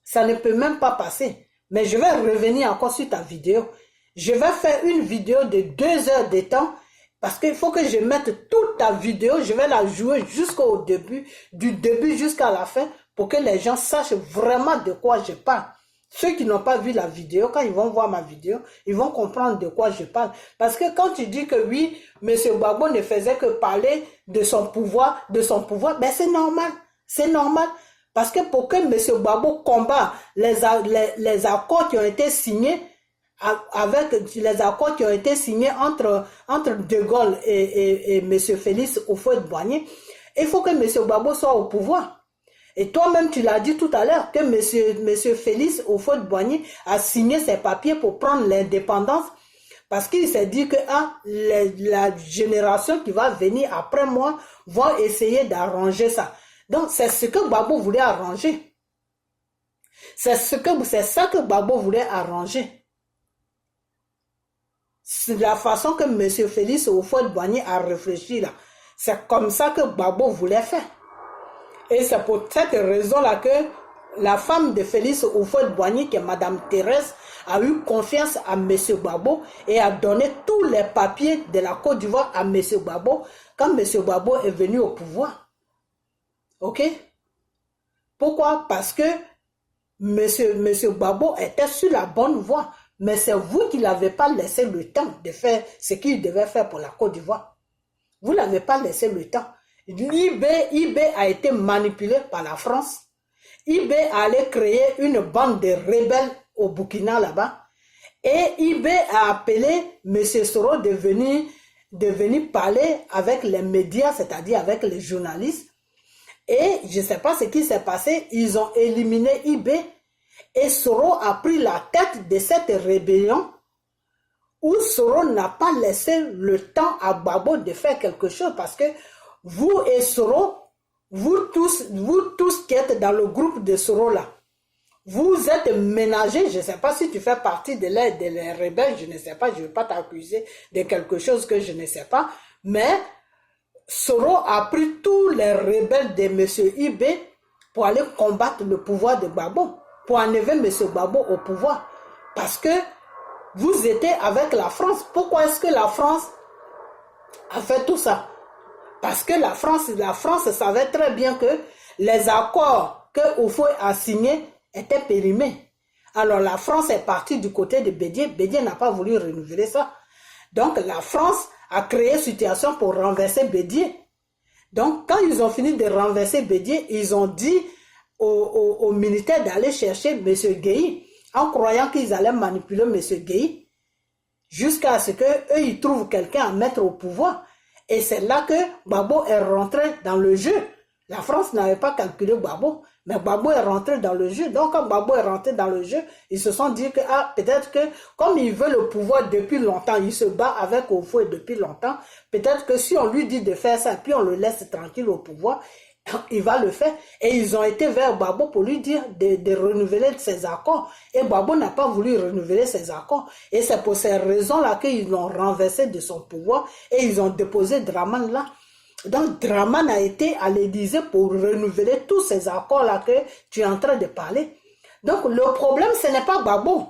Ça ne peut même pas passer. Mais je vais revenir encore sur ta vidéo. Je vais faire une vidéo de 2 heures de temps parce qu'il faut que je mette toute ta vidéo. Je vais la jouer jusqu'au début, du début jusqu'à la fin pour que les gens sachent vraiment de quoi je parle. Ceux qui n'ont pas vu la vidéo, quand ils vont voir ma vidéo, ils vont comprendre de quoi je parle. Parce que quand tu dis que oui, M. Gbagbo ne faisait que parler de son pouvoir, ben c'est normal. C'est normal. Parce que pour que M. Gbagbo combat les accords qui ont été signés, entre De Gaulle et M. Félix Houphouët-Boigny, il faut que M. Gbagbo soit au pouvoir. Et toi-même, tu l'as dit tout à l'heure, que M. Félix Houphouët-Boigny a signé ses papiers pour prendre l'indépendance Parce qu'il s'est dit que la génération qui va venir après moi va essayer d'arranger ça. Donc, c'est ce que Gbagbo voulait arranger. C'est ça que Gbagbo voulait arranger. C'est la façon que M. Félix Houphouët-Boigny a réfléchi là. C'est comme ça que Gbagbo voulait faire. Et c'est pour cette raison-là que la femme de Félix Houphouët-Boigny, qui est Madame Thérèse, a eu confiance à M. Gbagbo et a donné tous les papiers de la Côte d'Ivoire à M. Gbagbo quand M. Gbagbo est venu au pouvoir. Ok? Pourquoi? Parce que M. Gbagbo était sur la bonne voie. Mais c'est vous qui ne l'avez pas laissé le temps de faire ce qu'il devait faire pour la Côte d'Ivoire. Vous ne l'avez pas laissé le temps. IB a été manipulé par la France. IB allait créer une bande de rebelles au Burkina là-bas. Et IB a appelé M. Soro de venir parler avec les médias, c'est-à-dire avec les journalistes. Et je ne sais pas ce qui s'est passé. Ils ont éliminé IB. Et Soro a pris la tête de cette rébellion où Soro n'a pas laissé le temps à Gbagbo de faire quelque chose parce que vous et Soro, vous tous qui êtes dans le groupe de Soro là, vous êtes ménagés. Je ne sais pas si tu fais partie des rebelles, je ne sais pas, je ne vais pas t'accuser de quelque chose que je ne sais pas, mais Soro a pris tous les rebelles de M. IB pour aller combattre le pouvoir de Gbagbo, pour enlever M. Gbagbo au pouvoir. Parce que vous étiez avec la France. Pourquoi est-ce que la France a fait tout ça? Parce que la France savait très bien que les accords que Houphouët a signés étaient périmés. Alors la France est partie du côté de Bédié. Bédié n'a pas voulu renouveler ça. Donc la France a créé une situation pour renverser Bédié. Donc quand ils ont fini de renverser Bédié, ils ont dit aux militaires d'aller chercher M. Gueye, en croyant qu'ils allaient manipuler M. Gueye, jusqu'à ce qu'eux, ils trouvent quelqu'un à mettre au pouvoir. Et c'est là que Gbagbo est rentré dans le jeu. La France n'avait pas calculé Gbagbo, mais Gbagbo est rentré dans le jeu. Donc quand Gbagbo est rentré dans le jeu, ils se sont dit que peut-être que comme il veut le pouvoir depuis longtemps, il se bat avec Houphouët depuis longtemps, peut-être que si on lui dit de faire ça, puis on le laisse tranquille au pouvoir, il va le faire. Et ils ont été vers Gbagbo pour lui dire de renouveler ses accords. Et Gbagbo n'a pas voulu renouveler ses accords. Et c'est pour ces raisons-là qu'ils l'ont renversé de son pouvoir et ils ont déposé Dramane là. Donc Dramane a été à l'Élysée pour renouveler tous ces accords-là que tu es en train de parler. Donc le problème, ce n'est pas Gbagbo.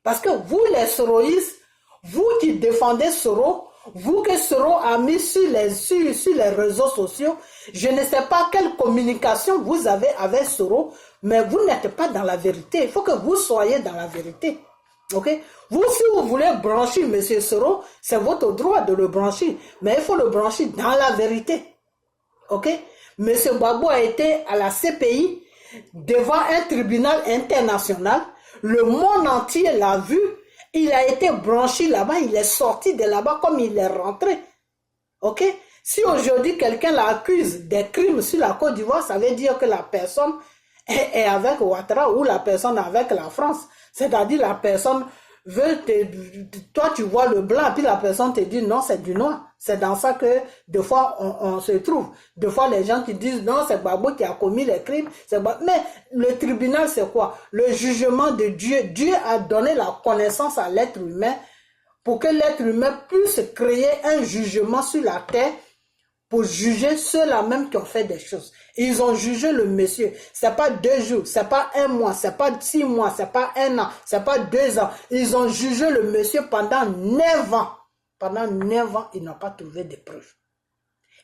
Parce que vous les soroïstes, vous qui défendez Soro, vous que Soro a mis sur les réseaux sociaux, je ne sais pas quelle communication vous avez avec Soro, mais vous n'êtes pas dans la vérité. Il faut que vous soyez dans la vérité. Okay? Vous, si vous voulez brancher M. Soro, c'est votre droit de le brancher, mais il faut le brancher dans la vérité. Ok? M. Gbagbo a été à la CPI devant un tribunal international. Le monde entier l'a vu. Il a été branché là-bas, il est sorti de là-bas comme il est rentré. Ok? Si aujourd'hui quelqu'un l'accuse des crimes sur la Côte d'Ivoire, ça veut dire que la personne est avec Ouattara ou la personne est avec la France. C'est-à-dire la personne veut toi tu vois le blanc, puis la personne te dit non, c'est du noir. C'est dans ça que des fois on se trouve. Des fois les gens qui disent non, c'est Gbagbo qui a commis les crimes. Mais le tribunal c'est quoi? Le jugement de Dieu. Dieu a donné la connaissance à l'être humain pour que l'être humain puisse créer un jugement sur la terre pour juger ceux-là même qui ont fait des choses. Ils ont jugé le monsieur. C'est pas 2 jours, c'est pas 1 mois, c'est pas 6 mois, c'est pas 1 an, c'est pas 2 ans. Ils ont jugé le monsieur pendant 9 ans. Pendant 9 ans, ils n'ont pas trouvé de preuves.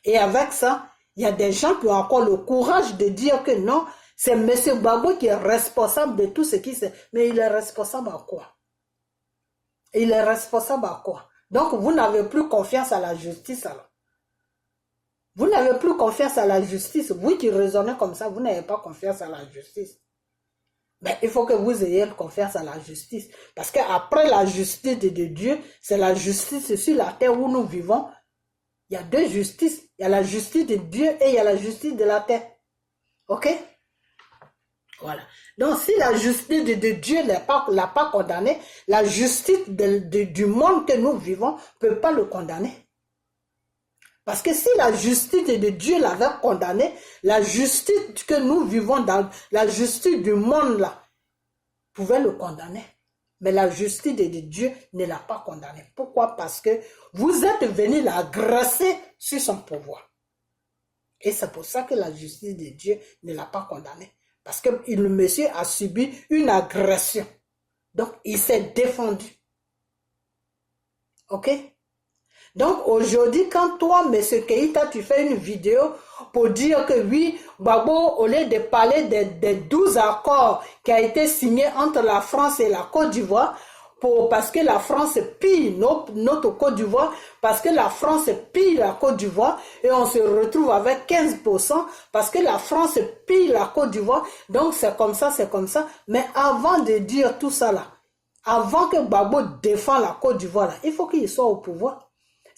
Et avec ça, il y a des gens qui ont encore le courage de dire que non, c'est M. Gbagbo qui est responsable de tout ce qui se... Mais il est responsable à quoi? Il est responsable à quoi? Donc, vous n'avez plus confiance à la justice alors. Vous n'avez plus confiance à la justice. Vous qui raisonnez comme ça, vous n'avez pas confiance à la justice. Mais il faut que vous ayez confiance à la justice. Parce qu'après la justice de Dieu, c'est la justice sur la terre où nous vivons. Il y a 2 justices. Il y a la justice de Dieu et il y a la justice de la terre. Ok? Voilà. Donc, si la justice de Dieu l'a pas condamné, la justice du monde que nous vivons ne peut pas le condamner. Parce que si la justice de Dieu l'avait condamné, la justice que nous vivons dans la justice du monde là, pouvait le condamner. Mais la justice de Dieu ne l'a pas condamné. Pourquoi? Parce que vous êtes venus l'agresser sur son pouvoir. Et c'est pour ça que la justice de Dieu ne l'a pas condamné. Parce que le monsieur a subi une agression. Donc, il s'est défendu. Ok? Donc, aujourd'hui, quand toi, M. Keïta, tu fais une vidéo pour dire que oui, Gbagbo, au lieu de parler des 12 accords qui ont été signés entre la France et la Côte d'Ivoire, parce que la France pille notre Côte d'Ivoire, parce que la France pille la Côte d'Ivoire, et on se retrouve avec 15%, parce que la France pille la Côte d'Ivoire, donc c'est comme ça, c'est comme ça. Mais avant de dire tout ça là, avant que Gbagbo défende la Côte d'Ivoire là, il faut qu'il soit au pouvoir.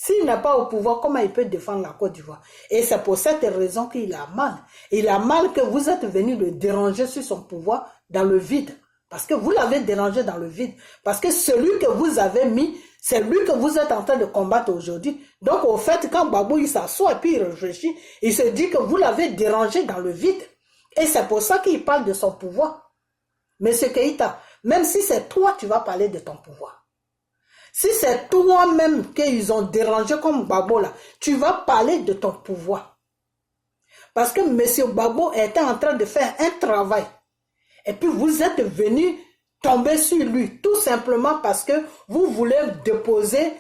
S'il n'est pas au pouvoir, comment il peut défendre la Côte d'Ivoire? Et c'est pour cette raison qu'il a mal. Il a mal que vous êtes venu le déranger sur son pouvoir dans le vide. Parce que vous l'avez dérangé dans le vide. Parce que celui que vous avez mis, c'est lui que vous êtes en train de combattre aujourd'hui. Donc au fait, quand Gbagbo il s'assoit et puis il réfléchit, il se dit que vous l'avez dérangé dans le vide. Et c'est pour ça qu'il parle de son pouvoir. Monsieur Keïta, même si c'est toi, tu vas parler de ton pouvoir. Si c'est toi-même qu'ils ont dérangé comme Gbagbo là, tu vas parler de ton pouvoir. Parce que M. Gbagbo était en train de faire un travail. Et puis vous êtes venu tomber sur lui, tout simplement parce que vous voulez déposer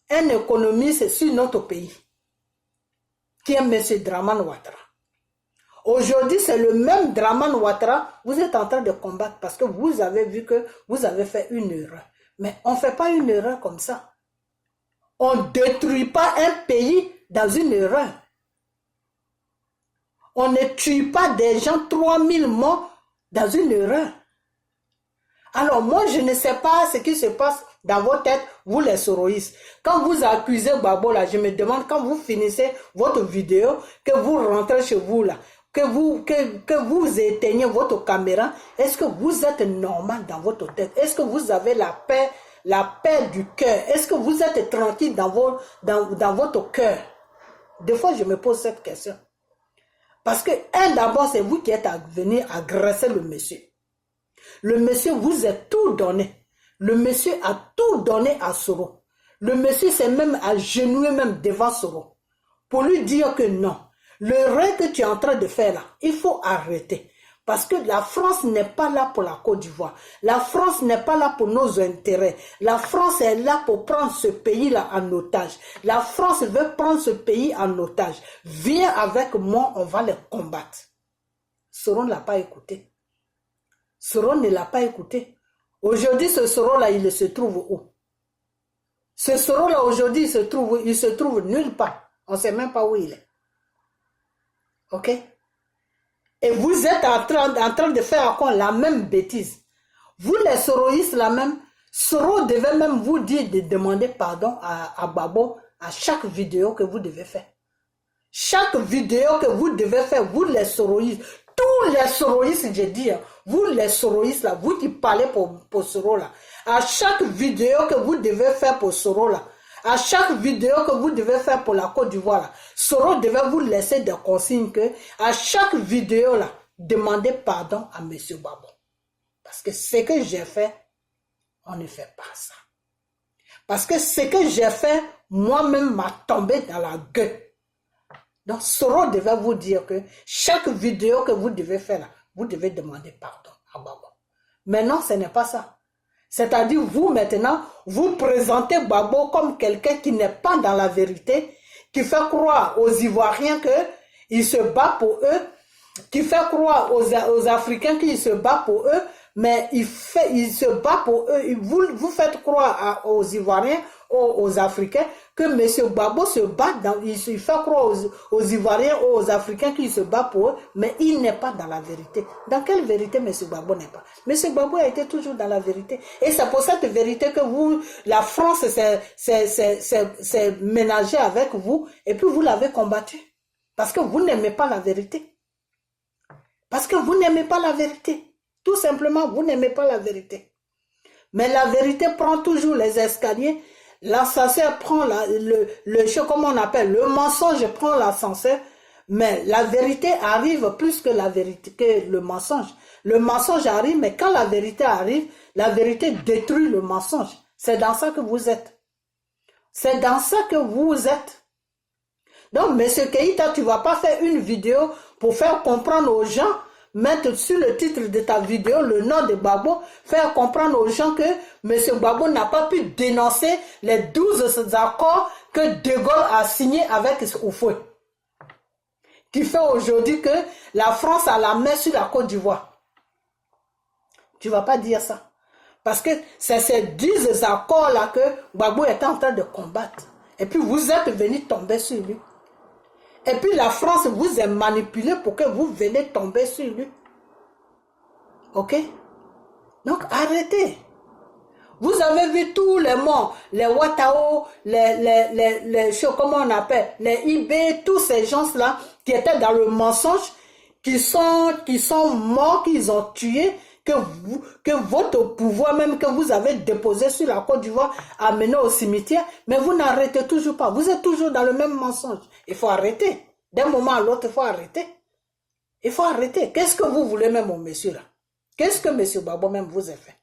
un économiste sur notre pays, qui est M. Dramane Ouattara. Aujourd'hui, c'est le même Dramane Ouattara, vous êtes en train de combattre parce que vous avez vu que vous avez fait une erreur. Mais on ne fait pas une erreur comme ça. On ne détruit pas un pays dans une erreur. On ne tue pas des gens 3000 morts dans une erreur. Alors moi, je ne sais pas ce qui se passe dans vos têtes, vous les soroïstes. Quand vous accusez Gbagbo là, je me demande quand vous finissez votre vidéo, que vous rentrez chez vous là, que vous éteignez votre caméra, est-ce que vous êtes normal dans votre tête? Est-ce que vous avez la paix du cœur? Est-ce que vous êtes tranquille dans votre cœur? Des fois, je me pose cette question. Parce que, d'abord, c'est vous qui êtes venu agresser le monsieur. Le monsieur vous a tout donné. Le monsieur a tout donné à Soro. Le monsieur s'est même agenouillé même devant Soro. Pour lui dire que non. Le rêve que tu es en train de faire là, il faut arrêter. Parce que la France n'est pas là pour la Côte d'Ivoire. La France n'est pas là pour nos intérêts. La France est là pour prendre ce pays-là en otage. La France veut prendre ce pays en otage. Viens avec moi, on va les combattre. Soro ne l'a pas écouté. Soro ne l'a pas écouté. Aujourd'hui, ce Soro-là, il se trouve où? Ce Soro-là, aujourd'hui, il se trouve nulle part. On ne sait même pas où il est. Ok? Et vous êtes en train de faire encore la même bêtise. Vous les soroïstes là même, Soro devait même vous dire de demander pardon à Gbagbo à chaque vidéo que vous devez faire. Chaque vidéo que vous devez faire, vous les soroïstes, tous les soroïstes, je dis, vous les soroïstes là, vous qui parlez pour Soro là, à chaque vidéo que vous devez faire pour Soro là, à chaque vidéo que vous devez faire pour la Côte d'Ivoire, Soro devait vous laisser des consignes que à chaque vidéo là, demandez pardon à M. Gbagbo. Parce que ce que j'ai fait, on ne fait pas ça. Parce que ce que j'ai fait, moi-même m'a tombé dans la gueule. Donc Soro devait vous dire que chaque vidéo que vous devez faire là, vous devez demander pardon à Gbagbo. Mais non, ce n'est pas ça. C'est-à-dire, vous maintenant, vous présentez Gbagbo comme quelqu'un qui n'est pas dans la vérité, qui fait croire aux Ivoiriens qu'il se bat pour eux, qui fait croire aux Africains qu'il se bat pour eux, mais il se bat pour eux. Vous faites croire aux Ivoiriens, aux Africains, que M. Gbagbo se bat, il fait croire aux Ivoiriens, aux Africains qu'il se bat pour eux, mais il n'est pas dans la vérité. Dans quelle vérité M. Gbagbo n'est pas? M. Gbagbo a été toujours dans la vérité. Et c'est pour cette vérité que la France s'est ménagée avec vous, et puis vous l'avez combattu. Parce que vous n'aimez pas la vérité. Parce que vous n'aimez pas la vérité. Tout simplement, vous n'aimez pas la vérité. Mais la vérité prend toujours les escaliers. L'ascenseur prend comment on appelle, le mensonge prend l'ascenseur. Mais la vérité arrive plus que la vérité, que le mensonge. Le mensonge arrive, mais quand la vérité arrive, la vérité détruit le mensonge. C'est dans ça que vous êtes. C'est dans ça que vous êtes. Donc, M. Keïta, tu ne vas pas faire une vidéo pour faire comprendre aux gens, mettre sur le titre de ta vidéo le nom de Gbagbo, faire comprendre aux gens que M. Gbagbo n'a pas pu dénoncer les 12 accords que De Gaulle a signés avec Oufoué. Qui fait aujourd'hui que la France a la main sur la Côte d'Ivoire. Tu ne vas pas dire ça. Parce que c'est ces 10 accords-là que Gbagbo est en train de combattre. Et puis vous êtes venu tomber sur lui. Et puis la France vous a manipulé pour que vous veniez tomber sur lui. Ok? Donc arrêtez. Vous avez vu tous les mots, les Watao, les comment on appelle, les IB, tous ces gens-là qui étaient dans le mensonge, qui sont morts, qu'ils ont tués, que votre pouvoir même que vous avez déposé sur la Côte d'Ivoire a mené au cimetière, mais vous n'arrêtez toujours pas. Vous êtes toujours dans le même mensonge. Il faut arrêter. D'un moment à l'autre, il faut arrêter. Il faut arrêter. Qu'est-ce que vous voulez même, mon monsieur là? Qu'est-ce que M. Gbagbo même vous a fait?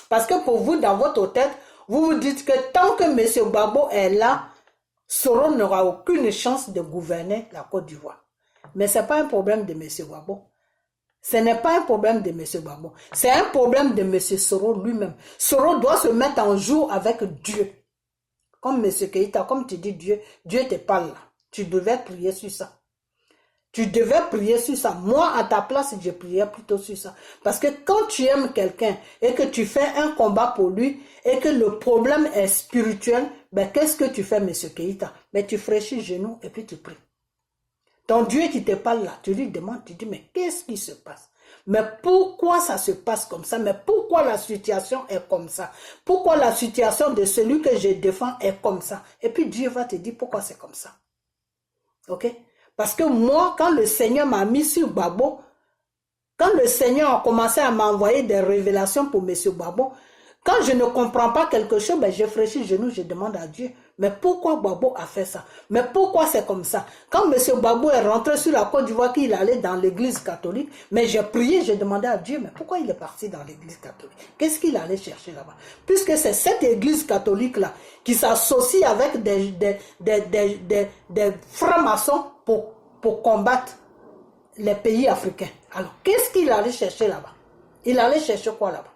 Parce que pour vous, dans votre tête, vous vous dites que tant que M. Gbagbo est là, Soro n'aura aucune chance de gouverner la Côte d'Ivoire. Mais ce n'est pas un problème de M. Gbagbo. Ce n'est pas un problème de M. Gbagbo. C'est un problème de M. Soro lui-même. Soro doit se mettre en jour avec Dieu. Comme M. Keïta, comme tu dis Dieu te parle là. Tu devais prier sur ça. Tu devais prier sur ça. Moi, à ta place, je priais plutôt sur ça. Parce que quand tu aimes quelqu'un et que tu fais un combat pour lui et que le problème est spirituel, ben qu'est-ce que tu fais, M. Keïta? Ben tu fraîchis genoux et puis tu pries. Ton Dieu qui te parle là, tu lui demandes, tu dis, mais qu'est-ce qui se passe? Mais pourquoi ça se passe comme ça? Mais pourquoi la situation est comme ça? Pourquoi la situation de celui que je défends est comme ça? Et puis Dieu va te dire pourquoi c'est comme ça. Ok? Parce que moi, quand le Seigneur m'a mis sur Gbagbo, quand le Seigneur a commencé à m'envoyer des révélations pour M. Gbagbo, quand je ne comprends pas quelque chose, ben je fraîchis les genoux, je demande à Dieu, mais pourquoi Gbagbo a fait ça? Mais pourquoi c'est comme ça? Quand M. Gbagbo est rentré sur la Côte d'Ivoire, qu'il allait dans l'église catholique, mais j'ai prié, j'ai demandé à Dieu, mais pourquoi il est parti dans l'église catholique? Qu'est-ce qu'il allait chercher là-bas? Puisque c'est cette église catholique-là qui s'associe avec des francs-maçons pour combattre les pays africains. Alors, qu'est-ce qu'il allait chercher là-bas? Il allait chercher quoi là-bas?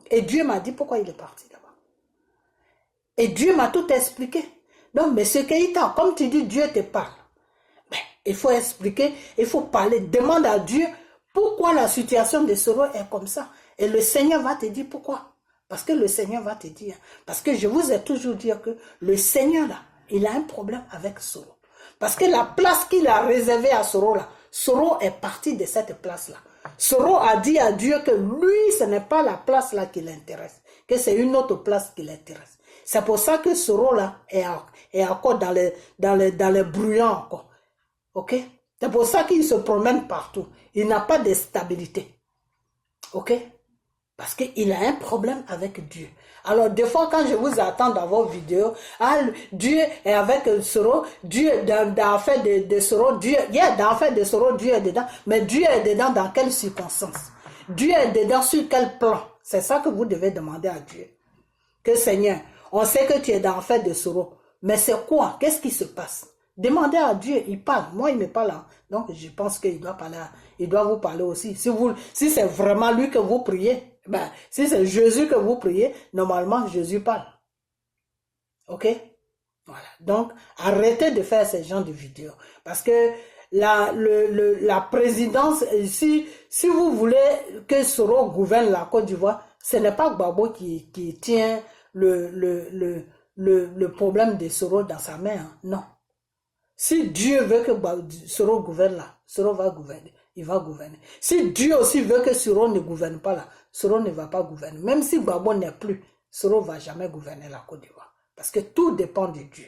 Et Dieu m'a dit pourquoi il est parti là-bas. Et Dieu m'a tout expliqué. Donc, M. Keïta, comme tu dis, Dieu te parle. Ben, il faut expliquer, il faut parler. Demande à Dieu pourquoi la situation de Soro est comme ça. Et le Seigneur va te dire pourquoi. Parce que le Seigneur va te dire. Parce que je vous ai toujours dit que le Seigneur là, il a un problème avec Soro. Parce que la place qu'il a réservée à Soro là, Soro est parti de cette place là. Soro a dit à Dieu que lui, ce n'est pas la place là qui l'intéresse, que c'est une autre place qui l'intéresse. C'est pour ça que Soro là est encore dans les brouillons encore. Ok? C'est pour ça qu'il se promène partout. Il n'a pas de stabilité. Ok? Parce qu'il a un problème avec Dieu. Alors, des fois, quand je vous attends dans vos vidéos, Dieu est avec Soro, Dieu dans l'affaire de Soro, Dieu, dans l'affaire de Soro, Dieu est dedans. Mais Dieu est dedans dans quelles circonstances? Dieu est dedans sur quel plan? C'est ça que vous devez demander à Dieu. Que Seigneur, on sait que tu es dans l'affaire de Soro, mais c'est quoi? Qu'est-ce qui se passe? Demandez à Dieu, il parle. Moi, il me parle. Donc, je pense qu'il doit parler. Il doit vous parler aussi. Si c'est vraiment lui que vous priez, ben, si c'est Jésus que vous priez, normalement, Jésus parle. Ok? Voilà. Donc, arrêtez de faire ce genre de vidéos. Parce que la présidence, si vous voulez que Soro gouverne la Côte d'Ivoire, ce n'est pas Gbagbo qui tient le problème de Soro dans sa main. Hein. Non. Si Dieu veut que Soro gouverne là, Soro va gouverner. Il va gouverner. Si Dieu aussi veut que Soro ne gouverne pas là, Soro ne va pas gouverner. Même si Gbagbo n'est plus, Soro ne va jamais gouverner la Côte d'Ivoire. Parce que tout dépend de Dieu.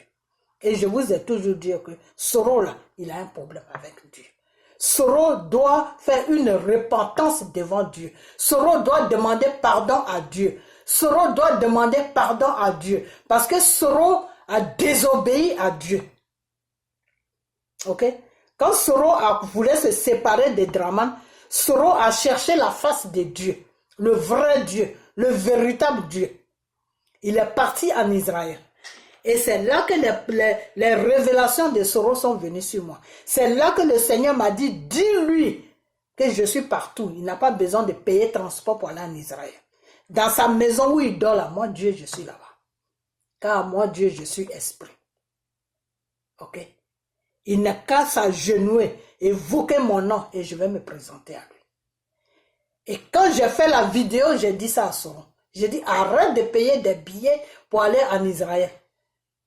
Et je vous ai toujours dit que Soro là, il a un problème avec Dieu. Soro doit faire une repentance devant Dieu. Soro doit demander pardon à Dieu. Soro doit demander pardon à Dieu. Parce que Soro a désobéi à Dieu. Ok? Quand Soro voulait se séparer de Draman, Soro a cherché la face de Dieu. Le vrai Dieu. Le véritable Dieu. Il est parti en Israël. Et c'est là que les révélations de Soro sont venues sur moi. C'est là que le Seigneur m'a dit, dis-lui que je suis partout. Il n'a pas besoin de payer transport pour aller en Israël. Dans sa maison où il dort là, moi Dieu, je suis là-bas. Car moi Dieu, je suis esprit. Ok? Il n'a qu'à s'agenouiller, évoquer mon nom et je vais me présenter à lui. Et quand j'ai fait la vidéo, j'ai dit ça à Soro. J'ai dit, arrête de payer des billets pour aller en Israël.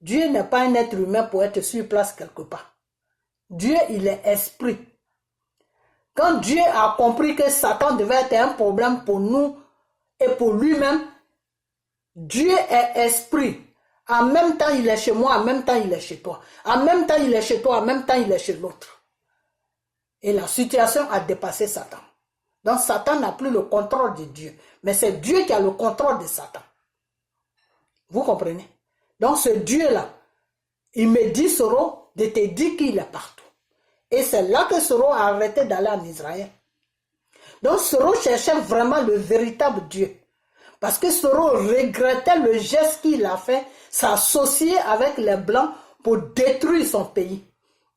Dieu n'est pas un être humain pour être sur place quelque part. Dieu, il est esprit. Quand Dieu a compris que Satan devait être un problème pour nous et pour lui-même, Dieu est esprit. En même temps, il est chez moi, en même temps, il est chez toi. En même temps, il est chez toi, en même temps, il est chez l'autre. Et la situation a dépassé Satan. Donc, Satan n'a plus le contrôle de Dieu. Mais c'est Dieu qui a le contrôle de Satan. Vous comprenez? Donc, ce Dieu-là, il me dit, Soro, de te dire qu'il est partout. Et c'est là que Soro a arrêté d'aller en Israël. Donc, Soro cherchait vraiment le véritable Dieu. Parce que Soro regrettait le geste qu'il a fait, s'associer avec les Blancs pour détruire son pays.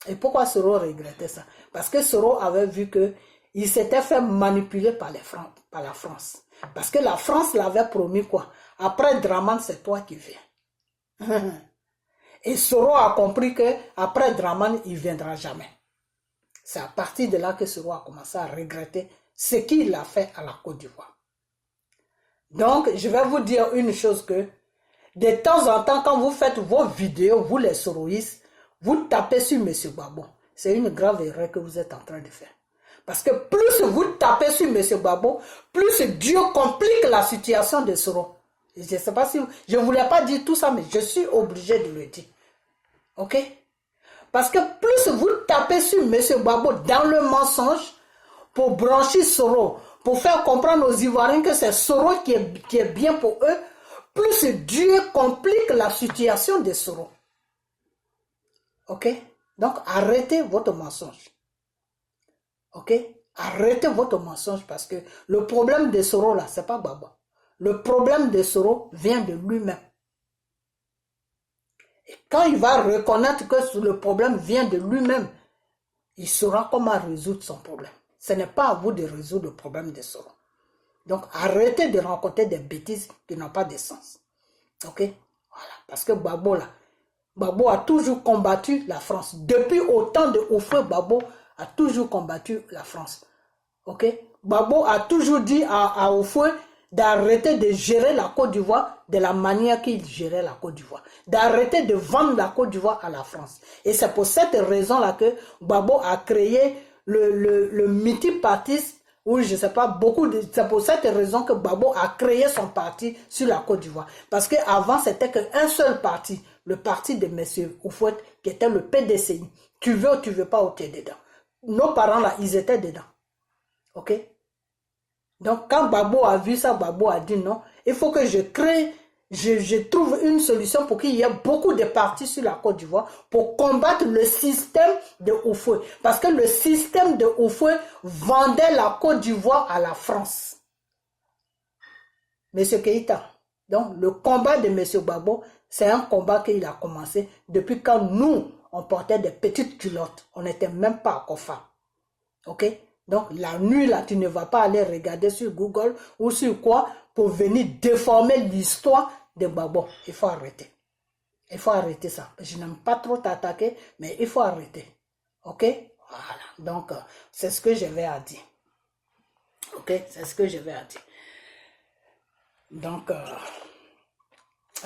Et pourquoi Soro regrettait ça? Parce que Soro avait vu qu'il s'était fait manipuler par la France. Parce que la France l'avait promis quoi? Après Draman, c'est toi qui viens. Et Soro a compris qu'après Draman, il ne viendra jamais. C'est à partir de là que Soro a commencé à regretter ce qu'il a fait à la Côte d'Ivoire. Donc, je vais vous dire une chose que, de temps en temps, quand vous faites vos vidéos, vous les soroïstes, vous tapez sur M. Gbagbo. C'est une grave erreur que vous êtes en train de faire. Parce que plus vous tapez sur M. Gbagbo, plus Dieu complique la situation de Soro. Je ne sais pas si... Je ne voulais pas dire tout ça, mais je suis obligé de le dire. Ok? Parce que plus vous tapez sur M. Gbagbo dans le mensonge, pour brancher Soro, pour faire comprendre aux Ivoiriens que c'est Soro qui est bien pour eux, plus Dieu complique la situation de Soro. Ok? Donc, arrêtez votre mensonge. Ok? Arrêtez votre mensonge parce que le problème de Soro là, c'est pas Gbagbo. Le problème de Soro vient de lui-même. Et quand il va reconnaître que le problème vient de lui-même, il saura comment résoudre son problème. Ce n'est pas à vous de résoudre le problème de Soro. Donc, arrêtez de raconter des bêtises qui n'ont pas de sens. Ok? Voilà. Parce que Gbagbo, là, Gbagbo a toujours combattu la France. Depuis autant de Houphouët, Gbagbo a toujours combattu la France. Ok? Gbagbo a toujours dit à Houphouët d'arrêter de gérer la Côte d'Ivoire de la manière qu'il gérait la Côte d'Ivoire. D'arrêter de vendre la Côte d'Ivoire à la France. Et c'est pour cette raison-là que Gbagbo a créé le multipartisme, ou je ne sais pas, c'est pour cette raison que Gbagbo a créé son parti sur la Côte d'Ivoire. Parce qu'avant, c'était qu'un seul parti, le parti de M. Houphouët, qui était le PDCI. Tu veux ou tu veux pas, tu es dedans. Nos parents, là, ils étaient dedans. Ok? Donc, quand Gbagbo a vu ça, Gbagbo a dit non, il faut que je crée, je trouve une solution pour qu'il y ait beaucoup de partis sur la Côte d'Ivoire pour combattre le système de Houphouët. Parce que le système de Houphouët vendait la Côte d'Ivoire à la France. Monsieur Keïta, donc le combat de Monsieur Gbagbo, c'est un combat qu'il a commencé depuis quand nous, on portait des petites culottes. On n'était même pas à Kofa. Ok? Donc la nuit là, tu ne vas pas aller regarder sur Google ou sur quoi pour venir déformer l'histoire de Gbagbo. Il faut arrêter. Il faut arrêter ça. Je n'aime pas trop t'attaquer, mais il faut arrêter. Ok? Voilà. Donc, c'est ce que je vais à dire. Ok? C'est ce que je vais à dire. Donc,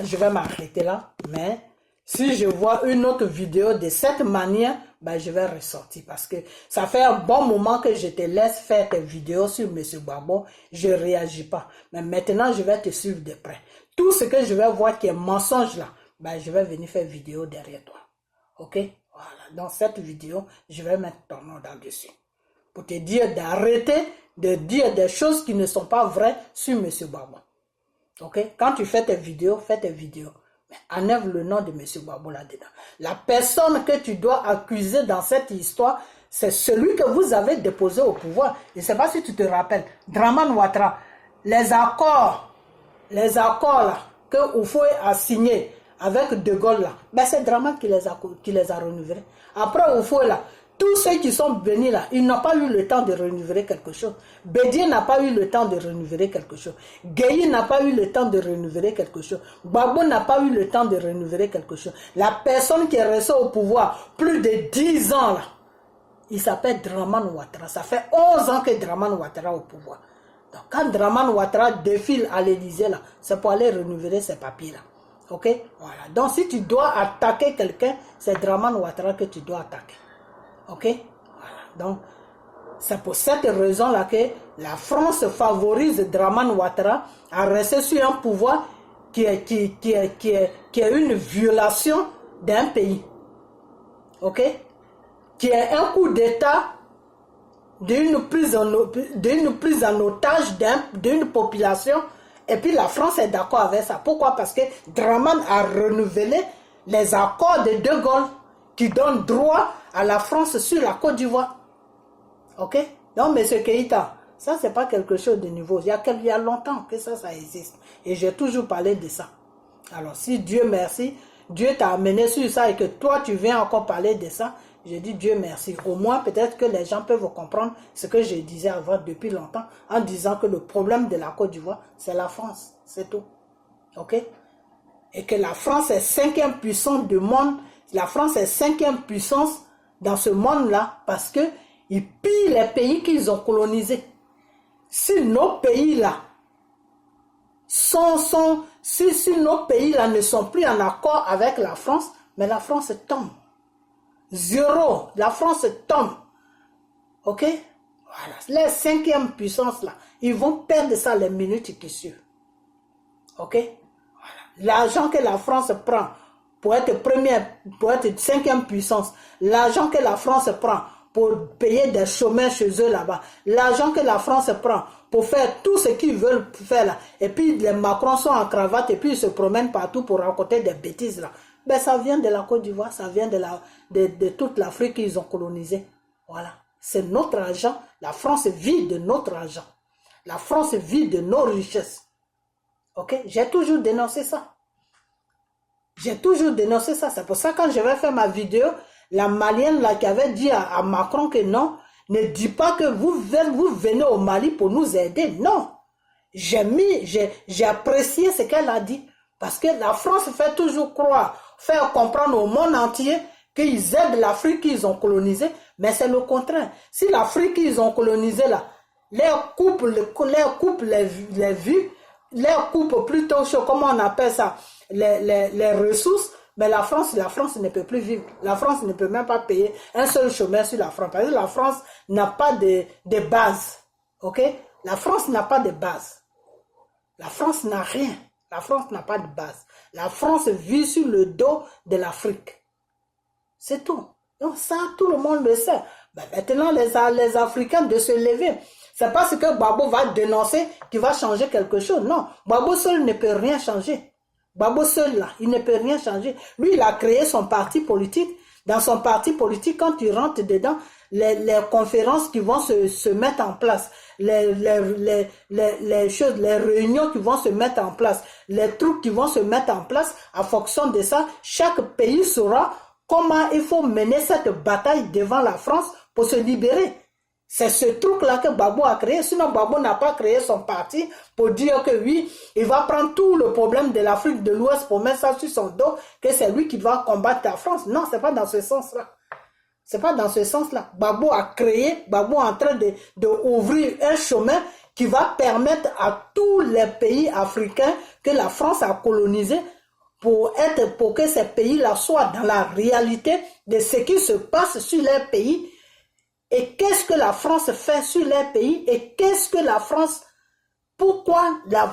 je vais m'arrêter là. Mais si je vois une autre vidéo de cette manière, ben, je vais ressortir. Parce que ça fait un bon moment que je te laisse faire tes vidéos sur M. Gbagbo. Je ne réagis pas. Mais maintenant, je vais te suivre de près. Tout ce que je vais voir qui est mensonge là, ben, je vais venir faire vidéo derrière toi. Ok? Voilà. Dans cette vidéo, je vais mettre ton nom là-dessus. pour te dire d'arrêter de dire des choses qui ne sont pas vraies sur M. Gbagbo. Ok? Quand tu fais tes vidéos, mais enlève le nom de M. Gbagbo là-dedans. La personne que tu dois accuser dans cette histoire, c'est celui que vous avez déposé au pouvoir. Je ne sais pas si tu te rappelles, Dramane Ouattara, les accords là, que Houphouët a signé avec De Gaulle là, ben c'est Dramane qui les a renouvelés. Après Houphouët là, tous ceux qui sont venus là, ils n'ont pas eu le temps de renouveler quelque chose. Bédier n'a pas eu le temps de renouveler quelque chose. Gueye n'a pas eu le temps de renouveler quelque chose. Gbagbo n'a pas eu le temps de renouveler quelque chose. La personne qui est restée au pouvoir plus de 10 ans là, il s'appelle Dramane Ouattara. Ça fait 11 ans que Dramane Ouattara est au pouvoir. Donc quand Dramane Ouattara défile à l'Élysée là, c'est pour aller renouveler ses papiers là. Ok? Voilà. Donc si tu dois attaquer quelqu'un, c'est Dramane Ouattara que tu dois attaquer. Ok? Voilà. Donc, c'est pour cette raison-là que la France favorise Dramane Ouattara à rester sur un pouvoir qui est une violation d'un pays. Ok? Qui est un coup d'État d'une prise en otage d'une population. Et puis la France est d'accord avec ça. Pourquoi? Parce que Dramane a renouvelé les accords de De Gaulle qui donnent droit à la France sur la Côte d'Ivoire. Ok? Donc, M. Keïta, ça, c'est pas quelque chose de nouveau. Il y a longtemps que ça existe. Et j'ai toujours parlé de ça. Alors, si Dieu merci, Dieu t'a amené sur ça et que toi, tu viens encore parler de ça, je dis Dieu merci. Au moins, peut-être que les gens peuvent comprendre ce que je disais avant depuis longtemps, en disant que le problème de la Côte d'Ivoire, c'est la France. C'est tout. Ok? Et que la France est 5e puissance du monde. La France est 5e puissance dans ce monde-là parce qu'ils pillent les pays qu'ils ont colonisés. Si nos pays-là si nos pays-là ne sont plus en accord avec la France, mais la France tombe. Zéro, la France tombe. Ok? Voilà. Les 5e puissances là, ils vont perdre ça les minutes qui suivent. Ok? Voilà. L'argent que la France prend pour être 5e puissance, l'argent que la France prend pour payer des chômeurs chez eux là-bas, l'argent que la France prend pour faire tout ce qu'ils veulent faire là, et puis les Macron sont en cravate et puis ils se promènent partout pour raconter des bêtises là, ben ça vient de la Côte d'Ivoire, ça vient de toute l'Afrique qu'ils ont colonisée. Voilà, c'est notre argent, la France vit de notre argent, la France vit de nos richesses. Ok, j'ai toujours dénoncé ça. J'ai toujours dénoncé ça. C'est pour ça que quand je vais faire ma vidéo, la Malienne là qui avait dit à Macron que non, ne dis pas que vous venez au Mali pour nous aider. Non. J'ai apprécié ce qu'elle a dit. Parce que la France fait toujours croire, faire comprendre au monde entier qu'ils aident l'Afrique qu'ils ont colonisée. Mais c'est le contraire. Si l'Afrique qu'ils ont colonisée là, leur coupe les vues, leur coupe plutôt chaud, comment on appelle ça, les ressources, mais la France ne peut plus vivre. La France ne peut même pas payer un seul chômeur sur la France. Parce que la France n'a pas de base. Ok? La France n'a pas de base. La France n'a rien. La France n'a pas de base. La France vit sur le dos de l'Afrique. C'est tout. Donc ça, tout le monde le sait. Ben maintenant, les Africains de se lever. C'est parce que Gbagbo va dénoncer qu'il va changer quelque chose. Non, Gbagbo seul ne peut rien changer. Gbagbo seul là, il ne peut rien changer. Lui, il a créé son parti politique. Dans son parti politique, quand tu rentres dedans, les conférences qui vont se mettre en place, les réunions qui vont se mettre en place, les trucs qui vont se mettre en place, en fonction de ça, chaque pays saura comment il faut mener cette bataille devant la France pour se libérer. C'est ce truc-là que Gbagbo a créé. Sinon, Gbagbo n'a pas créé son parti pour dire que oui, il va prendre tout le problème de l'Afrique de l'Ouest pour mettre ça sur son dos, que c'est lui qui va combattre la France. Non, c'est pas dans ce sens-là. C'est pas dans ce sens-là. Gbagbo a créé, Gbagbo est en train d'ouvrir un chemin qui va permettre à tous les pays africains que la France a colonisés pour que ces pays-là soient dans la réalité de ce qui se passe sur leur pays. Et qu'est-ce que la France fait sur leur pays? Et qu'est-ce que la France... Pourquoi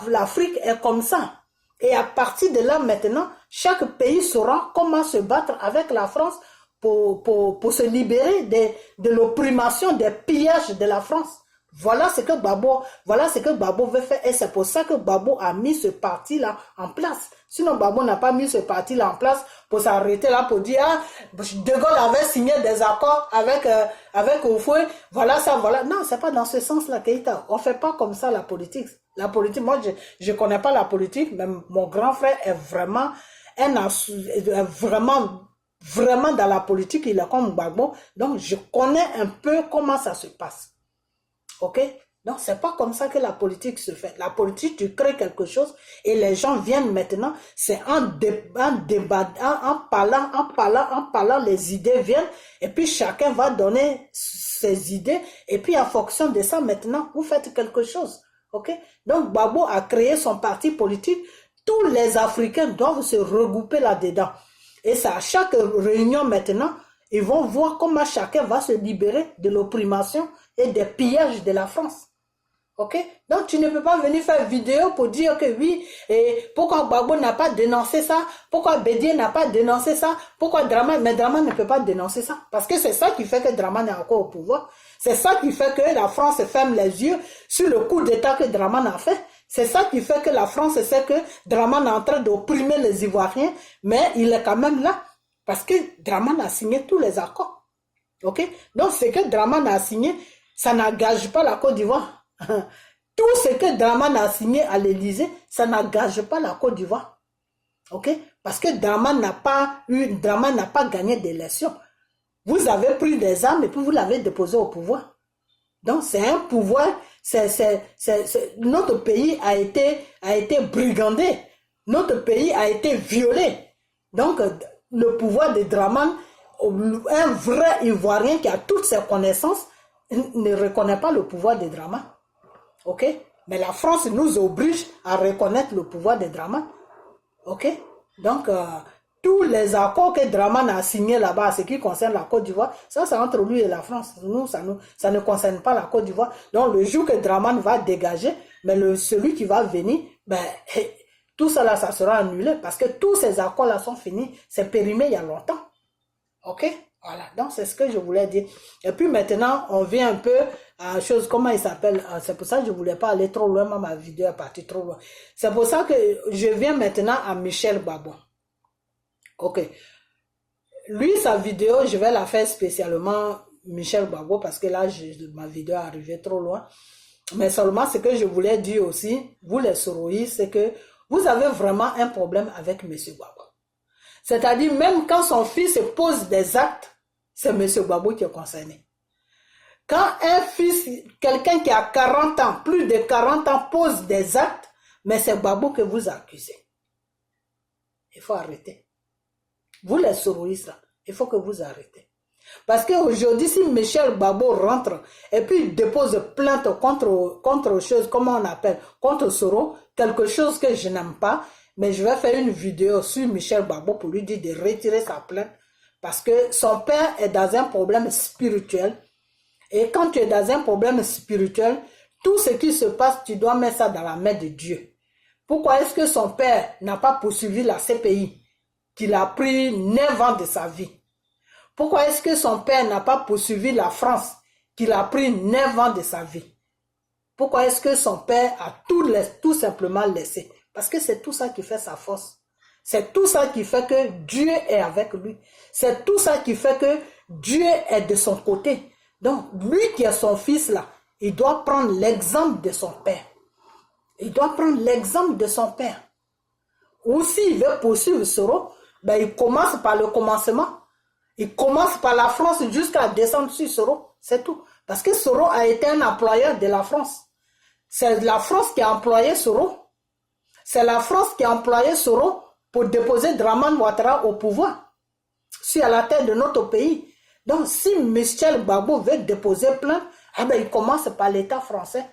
l'Afrique est comme ça? Et à partir de là, maintenant, chaque pays saura comment se battre avec la France pour se libérer de l'opprimation, des pillages de la France. Voilà ce que Gbagbo veut faire et c'est pour ça que Gbagbo a mis ce parti-là en place. Sinon, Gbagbo n'a pas mis ce parti-là en place pour s'arrêter là, pour dire, ah, De Gaulle avait signé des accords avec Oufoué, voilà ça, voilà. Non, c'est pas dans ce sens-là, Keïta. On fait pas comme ça la politique. La politique, moi, je connais pas la politique, mais mon grand frère est vraiment dans la politique, il est comme Gbagbo. Donc, je connais un peu comment ça se passe. Ok? Donc, c'est pas comme ça que la politique se fait. La politique, tu crées quelque chose et les gens viennent maintenant. C'est en parlant, les idées viennent et puis chacun va donner ses idées et puis en fonction de ça, maintenant, vous faites quelque chose. Ok? Donc, Gbagbo a créé son parti politique. Tous les Africains doivent se regrouper là-dedans. Et c'est à chaque réunion maintenant, ils vont voir comment chacun va se libérer de l'opprimation et des pillages de la France. Ok? Donc, tu ne peux pas venir faire vidéo pour dire que oui, et pourquoi Gbagbo n'a pas dénoncé ça, pourquoi Bédié n'a pas dénoncé ça, pourquoi Dramane, mais Dramane ne peut pas dénoncer ça. Parce que c'est ça qui fait que Dramane est encore au pouvoir. C'est ça qui fait que la France ferme les yeux sur le coup d'État que Dramane a fait. C'est ça qui fait que la France sait que Dramane est en train d'opprimer les Ivoiriens, mais il est quand même là. Parce que Dramane a signé tous les accords. Ok? Donc, ce que Dramane a signé, ça n'engage pas la Côte d'Ivoire. Tout ce que Dramane a signé à l'Élysée, ça n'engage pas la Côte d'Ivoire. Ok? Parce que Dramane n'a pas gagné d'élection. Vous avez pris des armes et puis vous l'avez déposé au pouvoir. Donc, c'est un pouvoir, notre pays a été brigandé. Notre pays a été violé. Donc, le pouvoir de Dramane, un vrai Ivoirien qui a toutes ses connaissances, ne reconnaît pas le pouvoir de Dramane. Ok? Mais la France nous oblige à reconnaître le pouvoir de Dramane. Ok? Donc, tous les accords que Dramane a signés là-bas, ce qui concerne la Côte d'Ivoire, ça c'est entre lui et la France. Nous, ça ne concerne pas la Côte d'Ivoire. Donc, le jour que Dramane va dégager, mais celui qui va venir, ben, tout ça là, ça sera annulé parce que tous ces accords-là sont finis. C'est périmé il y a longtemps. Ok? Voilà. Donc, c'est ce que je voulais dire. Et puis maintenant, on vient un peu à chose, comment il s'appelle? C'est pour ça que je voulais pas aller trop loin, ma vidéo est partie trop loin. C'est pour ça que je viens maintenant à Michel Gbagbo. Ok. Lui, sa vidéo, je vais la faire spécialement Michel Gbagbo parce que là, ma vidéo est arrivée trop loin. Mais seulement ce que je voulais dire aussi, vous les soroïstes, c'est que vous avez vraiment un problème avec M. Gbagbo. C'est-à-dire, même quand son fils pose des actes, c'est M. Gbagbo qui est concerné. Quand un fils, quelqu'un qui a 40 ans, plus de 40 ans, pose des actes, mais c'est Gbagbo que vous accusez. Il faut arrêter. Vous les soroïstes, il faut que vous arrêtez. Parce qu'aujourd'hui, si Michel Gbagbo rentre et puis dépose plainte contre chose, comment on appelle, contre Soro, quelque chose que je n'aime pas, mais je vais faire une vidéo sur Michel Gbagbo pour lui dire de retirer sa plainte parce que son père est dans un problème spirituel. Et quand tu es dans un problème spirituel, tout ce qui se passe, tu dois mettre ça dans la main de Dieu. Pourquoi est-ce que son père n'a pas poursuivi la CPI qu'il a pris 9 ans de sa vie? Pourquoi est-ce que son père n'a pas poursuivi la France qu'il a pris 9 ans de sa vie? Pourquoi est-ce que son père a tout simplement laissé? Parce que c'est tout ça qui fait sa force. C'est tout ça qui fait que Dieu est avec lui. C'est tout ça qui fait que Dieu est de son côté. Donc, lui qui est son fils là, il doit prendre l'exemple de son père. Il doit prendre l'exemple de son père. Ou s'il veut poursuivre Soro, ben il commence par le commencement. Il commence par la France jusqu'à descendre sur Soro. C'est tout. Parce que Soro a été un employeur de la France. C'est la France qui a employé Soro. C'est la France qui a employé Soro pour déposer Dramane Ouattara au pouvoir. Sur la tête de notre pays. Donc, si Michel Gbagbo veut déposer plainte, eh ben, il commence par l'État français.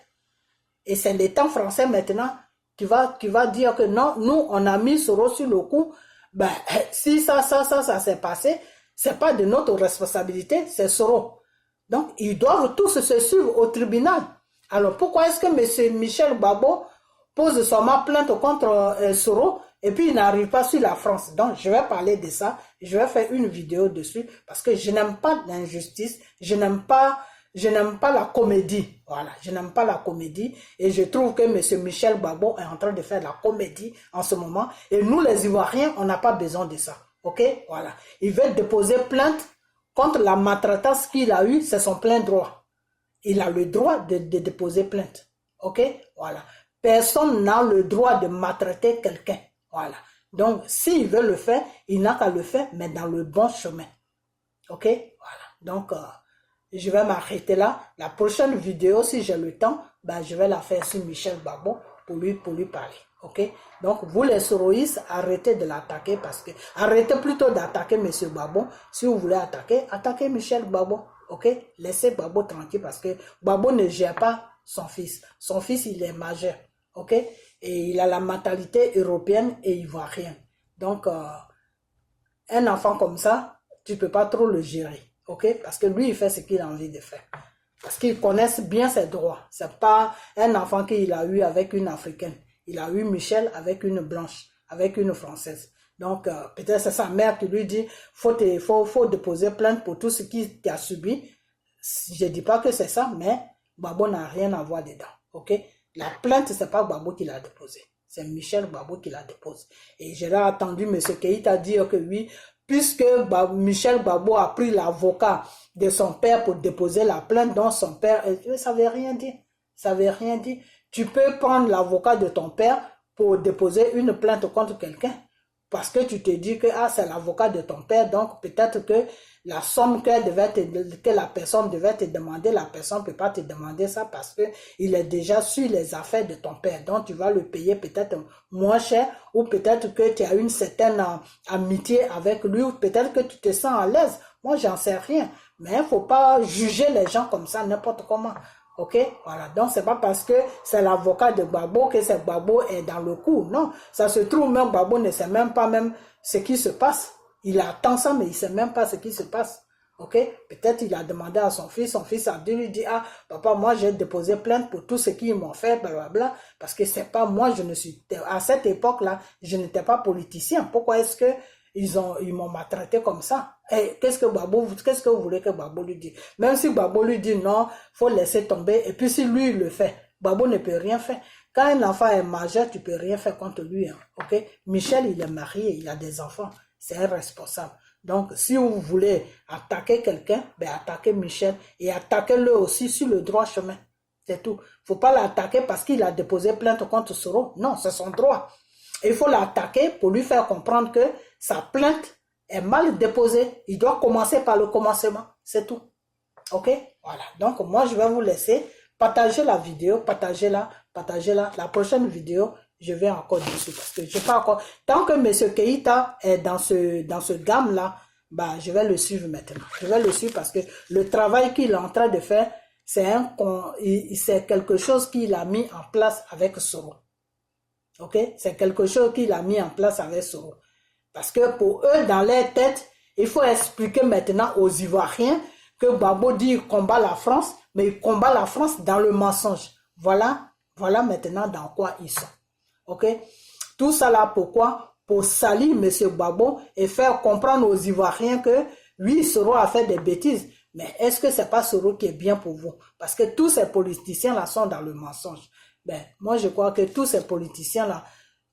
Et c'est l'État français maintenant qui va dire que non, nous, on a mis Soro sur le coup. Ben, si ça s'est passé, c'est pas de notre responsabilité, c'est Soro. Donc, ils doivent tous se suivre au tribunal. Alors, pourquoi est-ce que M. Michel Gbagbo pose seulement plainte contre Soro Et puis, il n'arrive pas sur la France. Donc, je vais parler de ça. Je vais faire une vidéo dessus parce que je n'aime pas l'injustice. Je n'aime pas la comédie. Voilà, je n'aime pas la comédie. Et je trouve que M. Michel Gbagbo est en train de faire la comédie en ce moment. Et nous, les Ivoiriens, on n'a pas besoin de ça. OK? Voilà. Il veut déposer plainte contre la maltraitance qu'il a eue. C'est son plein droit. Il a le droit de déposer plainte. OK? Voilà. Personne n'a le droit de maltraiter quelqu'un. Voilà. Donc, s'il veut le faire, il n'a qu'à le faire, mais dans le bon chemin. OK? Voilà. Donc, je vais m'arrêter là. La prochaine vidéo, si j'ai le temps, ben, je vais la faire sur Michel Gbagbo pour lui parler. OK? Donc, vous les soroïstes, arrêtez de l'attaquer parce que... Arrêtez plutôt d'attaquer M. Gbagbo. Si vous voulez attaquez Michel Gbagbo. OK? Laissez Gbagbo tranquille parce que Gbagbo ne gère pas son fils. Son fils, il est majeur. OK? Et il a la mentalité européenne et ivoirienne. Donc, un enfant comme ça, tu ne peux pas trop le gérer. OK? Parce que lui, il fait ce qu'il a envie de faire. Parce qu'il connaît bien ses droits. Ce n'est pas un enfant qu'il a eu avec une Africaine. Il a eu Michel avec une Blanche, avec une Française. Donc, peut-être c'est sa mère qui lui dit, faut déposer plainte pour tout ce qu'il a subi. Je ne dis pas que c'est ça, mais Gbagbo n'a rien à voir dedans. OK? La plainte, ce n'est pas Gbagbo qui l'a déposée. C'est Michel Gbagbo qui l'a déposée. Et j'ai entendu M. Keïta dire que oui, puisque Michel Gbagbo a pris l'avocat de son père pour déposer la plainte, donc son père, ça ne veut rien dire. Ça ne veut rien dire. Tu peux prendre l'avocat de ton père pour déposer une plainte contre quelqu'un. Parce que tu te dis que c'est l'avocat de ton père, donc peut-être que la somme que la personne devait te demander, la personne ne peut pas te demander ça parce qu'il est déjà sur les affaires de ton père. Donc tu vas le payer peut-être moins cher ou peut-être que tu as une certaine amitié avec lui ou peut-être que tu te sens à l'aise. Moi, j'en sais rien. Mais il ne faut pas juger les gens comme ça, n'importe comment. OK? Voilà. Donc, c'est pas parce que c'est l'avocat de Gbagbo que c'est Gbagbo est dans le coup. Non. Ça se trouve, même Gbagbo ne sait même pas ce qui se passe. Il attend ça, mais il ne sait même pas ce qui se passe. OK? Peut-être il a demandé à son fils a dû lui dire, papa, moi, j'ai déposé plainte pour tout ce qu'ils m'ont fait, blablabla. Parce que c'est pas moi, à cette époque-là, je n'étais pas politicien. Pourquoi est-ce que ils m'ont maltraité comme ça? Et qu'est-ce que vous voulez que Gbagbo lui dise? Même si Gbagbo lui dit non, faut laisser tomber. Et puis si lui, il le fait, Gbagbo ne peut rien faire. Quand un enfant est majeur, tu peux rien faire contre lui. Hein, OK? Michel, il est marié, il a des enfants. C'est un responsable. Donc, si vous voulez attaquer quelqu'un, ben attaquez Michel et attaquez-le aussi sur le droit chemin. C'est tout. Faut pas l'attaquer parce qu'il a déposé plainte contre Soro. Non, c'est son droit. Il faut l'attaquer pour lui faire comprendre que sa plainte est mal déposée. Il doit commencer par le commencement. C'est tout. OK? Voilà. Donc, moi, je vais vous laisser partager la vidéo, partagez-la. La prochaine vidéo, je vais encore dessus parce que je pas encore. Tant que M. Keïta est dans ce gamme-là, bah, je vais le suivre maintenant. Je vais le suivre parce que le travail qu'il est en train de faire, c'est quelque chose qu'il a mis en place avec Soro. OK? C'est quelque chose qu'il a mis en place avec Soro. Parce que pour eux, dans leur tête, il faut expliquer maintenant aux Ivoiriens que Gbagbo dit qu'il combat la France, mais il combat la France dans le mensonge. Voilà maintenant dans quoi ils sont. OK? Tout ça là, pourquoi? Pour salir M. Gbagbo et faire comprendre aux Ivoiriens que oui, Soro a fait des bêtises. Mais est-ce que c'est pas Soro qui est bien pour vous? Parce que tous ces politiciens-là sont dans le mensonge. Ben, moi, je crois que tous ces politiciens-là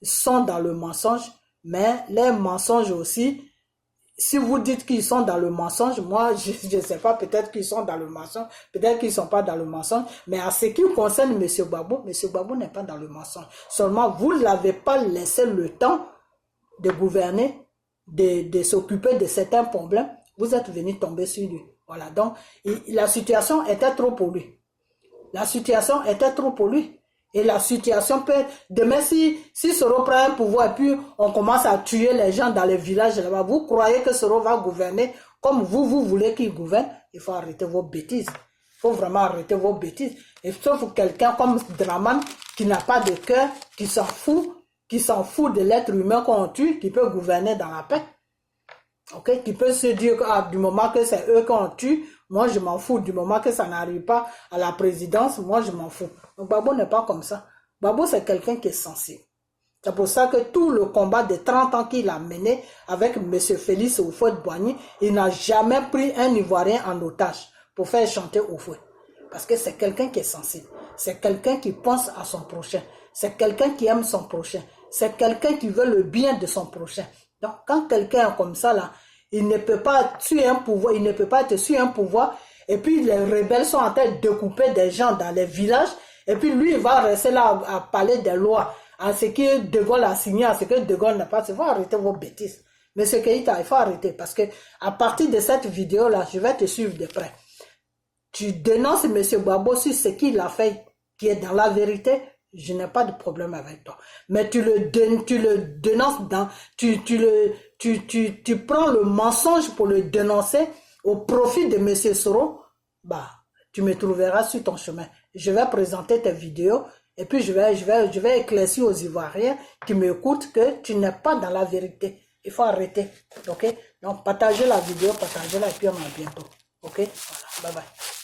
sont dans le mensonge, mais les mensonges aussi, si vous dites qu'ils sont dans le mensonge, moi, je ne sais pas, peut-être qu'ils sont dans le mensonge, peut-être qu'ils ne sont pas dans le mensonge, mais à ce qui concerne M. Gbagbo, M. Gbagbo n'est pas dans le mensonge. Seulement, vous ne l'avez pas laissé le temps de gouverner, de s'occuper de certains problèmes, vous êtes venu tomber sur lui. Voilà, donc, la situation était trop pour lui. La situation était trop pour lui. Et la situation peut être... Demain, si Soro prend un pouvoir et puis on commence à tuer les gens dans les villages là-bas, vous croyez que Soro va gouverner comme vous voulez qu'il gouverne? Il faut arrêter vos bêtises. Il faut vraiment arrêter vos bêtises. Et sauf quelqu'un comme Draman qui n'a pas de cœur, qui s'en fout de l'être humain qu'on tue, qui peut gouverner dans la paix. OK? Qui peut se dire que du moment que c'est eux qu'on tue, moi je m'en fous. Du moment que ça n'arrive pas à la présidence, moi je m'en fous. Donc Gbagbo n'est pas comme ça. Gbagbo c'est quelqu'un qui est sensible. C'est pour ça que tout le combat de 30 ans qu'il a mené avec M. Félix Houphouët-Boigny, il n'a jamais pris un Ivoirien en otage pour faire chanter Houphouët. Parce que c'est quelqu'un qui est sensible. C'est quelqu'un qui pense à son prochain. C'est quelqu'un qui aime son prochain. C'est quelqu'un qui veut le bien de son prochain. Donc, quand quelqu'un est comme ça, là, il ne peut pas tuer un pouvoir, il ne peut pas être sur un pouvoir. Et puis, les rebelles sont en train de couper des gens dans les villages. Et puis, lui, il va rester là à parler des lois. À ce que De Gaulle a signé, à ce que De Gaulle n'a pas. Il faut arrêter vos bêtises. Monsieur Keïta, il faut arrêter. Parce que à partir de cette vidéo-là, je vais te suivre de près. Tu dénonces M. Gbagbo sur ce qu'il a fait, qui est dans la vérité, je n'ai pas de problème avec toi. Mais tu le dénonces dans, tu prends le mensonge pour le dénoncer au profit de M. Soro, bah, tu me trouveras sur ton chemin. Je vais présenter tes vidéos et puis je vais éclaircir aux Ivoiriens qui m'écoutent que tu n'es pas dans la vérité. Il faut arrêter. Ok? Donc, partagez la vidéo, partagez-la et puis on va bientôt. Ok? Voilà. Bye bye.